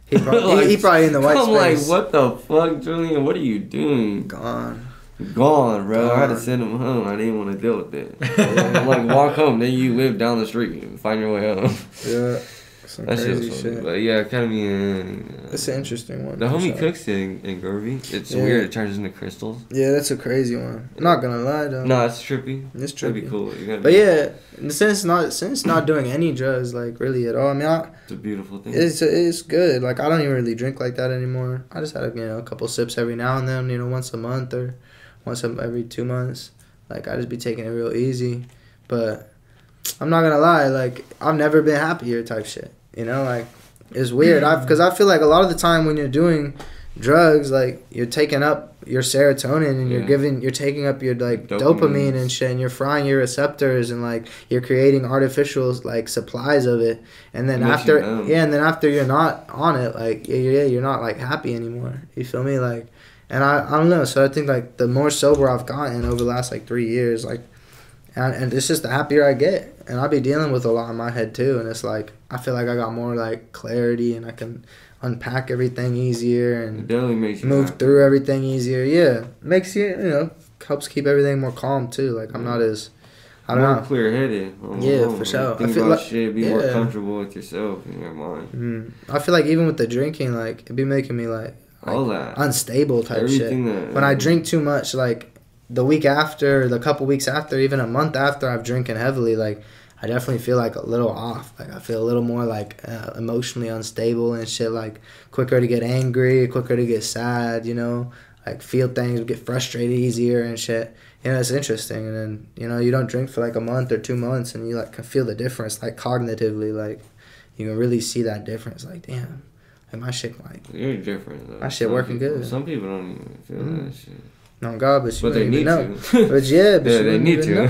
He probably, like, he probably in the white I'm space. like, what the fuck, Julian? What are you doing? Gone. Gone, bro. I had to Gone. send him home. I didn't want to deal with it. I'm like, walk home. Then you live down the street and find your way home. Yeah. Some That crazy shit's shit. funny. But yeah, ketamine. That's an interesting one. The for homie sure. cooks it in Groovy. It's Yeah. weird. It turns into crystals. Yeah, that's a crazy one. I'm not gonna lie though. No, it's trippy. It's That'd be trippy. cool. You gotta But be- yeah, since not doing any drugs like really at all. I mean, It's a beautiful thing. it's good. Like I don't even really drink like that anymore. I just had a couple sips every now and then. Once a month or every 2 months. Like I just be taking it real easy. But I'm not gonna lie. Like I've never been happier type shit. Like it's weird. Because I feel like a lot of the time when you're doing drugs, like you're taking up your serotonin and you're taking up your like dopamine and shit, and you're frying your receptors and like you're creating artificial like supplies of it, and then after you're not on it, like you're not like happy anymore. You feel me? Like, and I don't know. So I think like the more sober I've gotten over the last like 3 years, like, and it's just the happier I get, and I'll be dealing with a lot in my head too, and it's like I feel like I got more like clarity and I can unpack everything easier It and definitely makes you move happy. through everything easier. Yeah, makes you helps keep everything more calm too. Like I'm not as I don't more know. clear-headed. Yeah, for sure. Think I feel about like- shit. Be more yeah. comfortable with yourself in your mind. I feel like even with the drinking, like it'd be making me like All that. unstable type Everything shit. that. When I drink too much, like the week after, the couple weeks after, even a month after I've drinking heavily, like I definitely feel like a little off. Like I feel a little more like emotionally unstable and shit. Like quicker to get angry, quicker to get sad. Like feel things, get frustrated easier and shit. It's interesting. And then you don't drink for like a month or 2 months, and you like can feel the difference, like cognitively, like you can really see that difference. Like damn, like my shit like You're different. Though. my shit working good. Some people don't even feel that shit. No God, but you But they don't need even know. to. But yeah, but Yeah, you they don't need even to. know.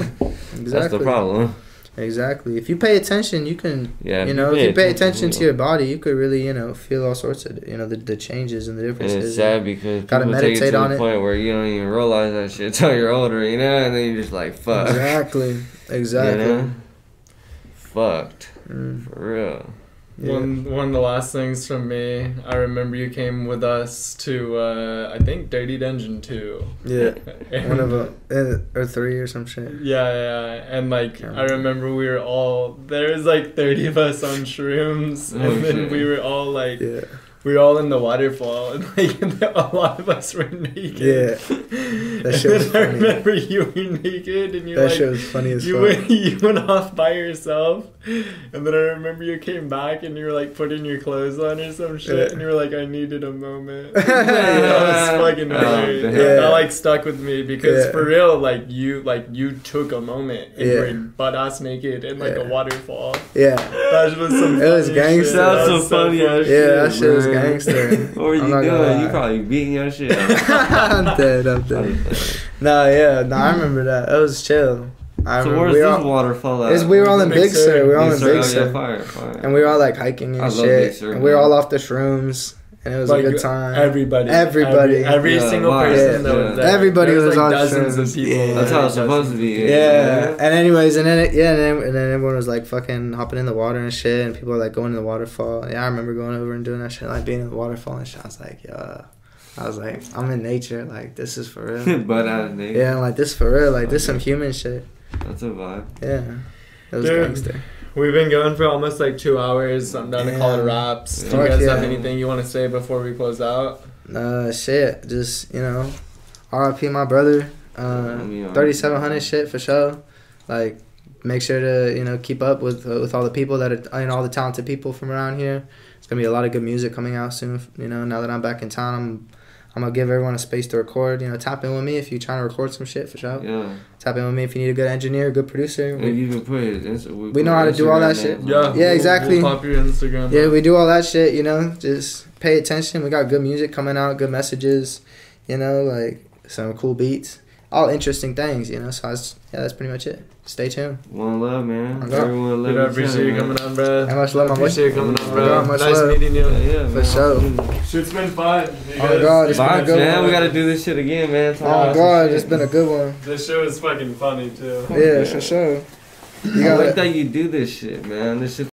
Exactly. That's the problem. Exactly. If you pay attention, you can. Yeah. If you pay attention to your body, you could really, feel all sorts of, the changes and the And differences. it's sad because Gotta people take it meditate to on the it. point where you don't even realize that shit until you're older, and then you're just like, fuck. Exactly. Exactly. You know? Fucked. Mm. For real. Yeah. One of the last things from me, I remember you came with us to I think Dirty Dungeon 2. Yeah. And- One of them, or 3 or some shit. Yeah, and like Yeah. I remember we were all there was like 30 of us on shrooms, Oh, and then shit. we were all like Yeah. we were all in the waterfall, and like a lot of us were naked. Yeah. That And shit was then I funny. remember you were naked, and you That like shit was funny as you fuck. went off by yourself, and then I remember you came back and you were like putting your clothes on or some shit, Yeah. and you were like, I needed a moment. Yeah. That was fucking Oh, hilarious. damn. Yeah. That like stuck with me because Yeah. for real, like you took a moment and Yeah. were butt ass naked in like Yeah. a waterfall. Yeah. That was some. It was funny gangsta. shit. That's That was some funny ass Yeah, that shit was man. gangster. What were you I'm not gonna doing? lie. You probably beating your shit. I'm dead. No, I remember that. That was chill. I So remember where's we were this all, waterfall at? we were all in Big Big Sur. Sur. We were all in Big Sur, Big oh, Sur. yeah, fire. And we were all like hiking and I love Big shit. Sur, And we were man. all off the shrooms. And it was Like, a good time. Everybody. Everybody. Every Yeah, single wow. person Yeah. that was there. Everybody There was like on dozens shrooms. of people. Yeah. That's how it's supposed to be. Yeah. And anyways, and then and then everyone was like fucking hopping in the water and shit, and people were like going to the waterfall. Yeah, I remember going over and doing that shit, like being in the waterfall and shit. I was like, yeah. I was like, I'm in nature. Like this is for real. Butt ass nigga. Yeah, like this for real. Like this some human shit. That's a vibe. Yeah. It was Dude. gangster. We've been going for almost like 2 hours. I'm down to call it Yeah. wraps. Do Fuck you guys have yeah. anything you want to say before we close out? Shit. Just R.I.P. my brother. 3700 shit for sure. Like, make sure to keep up with all the people that are all the talented people from around here. It's gonna be a lot of good music coming out soon. Now that I'm back in town, I'm gonna give everyone a space to record. Tap in with me if you're trying to record some shit for sure. Yeah. Tap in with me if you need a good engineer, a good producer. And you can put his We know how to do all that shit. Yeah, exactly. We'll pop your Instagram. Yeah, up. we do all that shit, just pay attention. We got good music coming out, good messages, like some cool beats, all interesting things, so that's pretty much it. Stay tuned. One love, man. Okay. Everyone love Dude, I each appreciate other, you man. coming on, bro. How much love, my boy? Appreciate you coming on, Yeah, bro. much Nice love. meeting you. Yeah, For man. sure. Shit's been fun. You Oh, guys- God, it's been a Vibes, good man. one. We gotta do this shit again, man. Talk Oh about some God, shit. it's been a good one. This show is fucking funny too. Yeah, for sure. You I like gotta. that you do this shit, man. This shit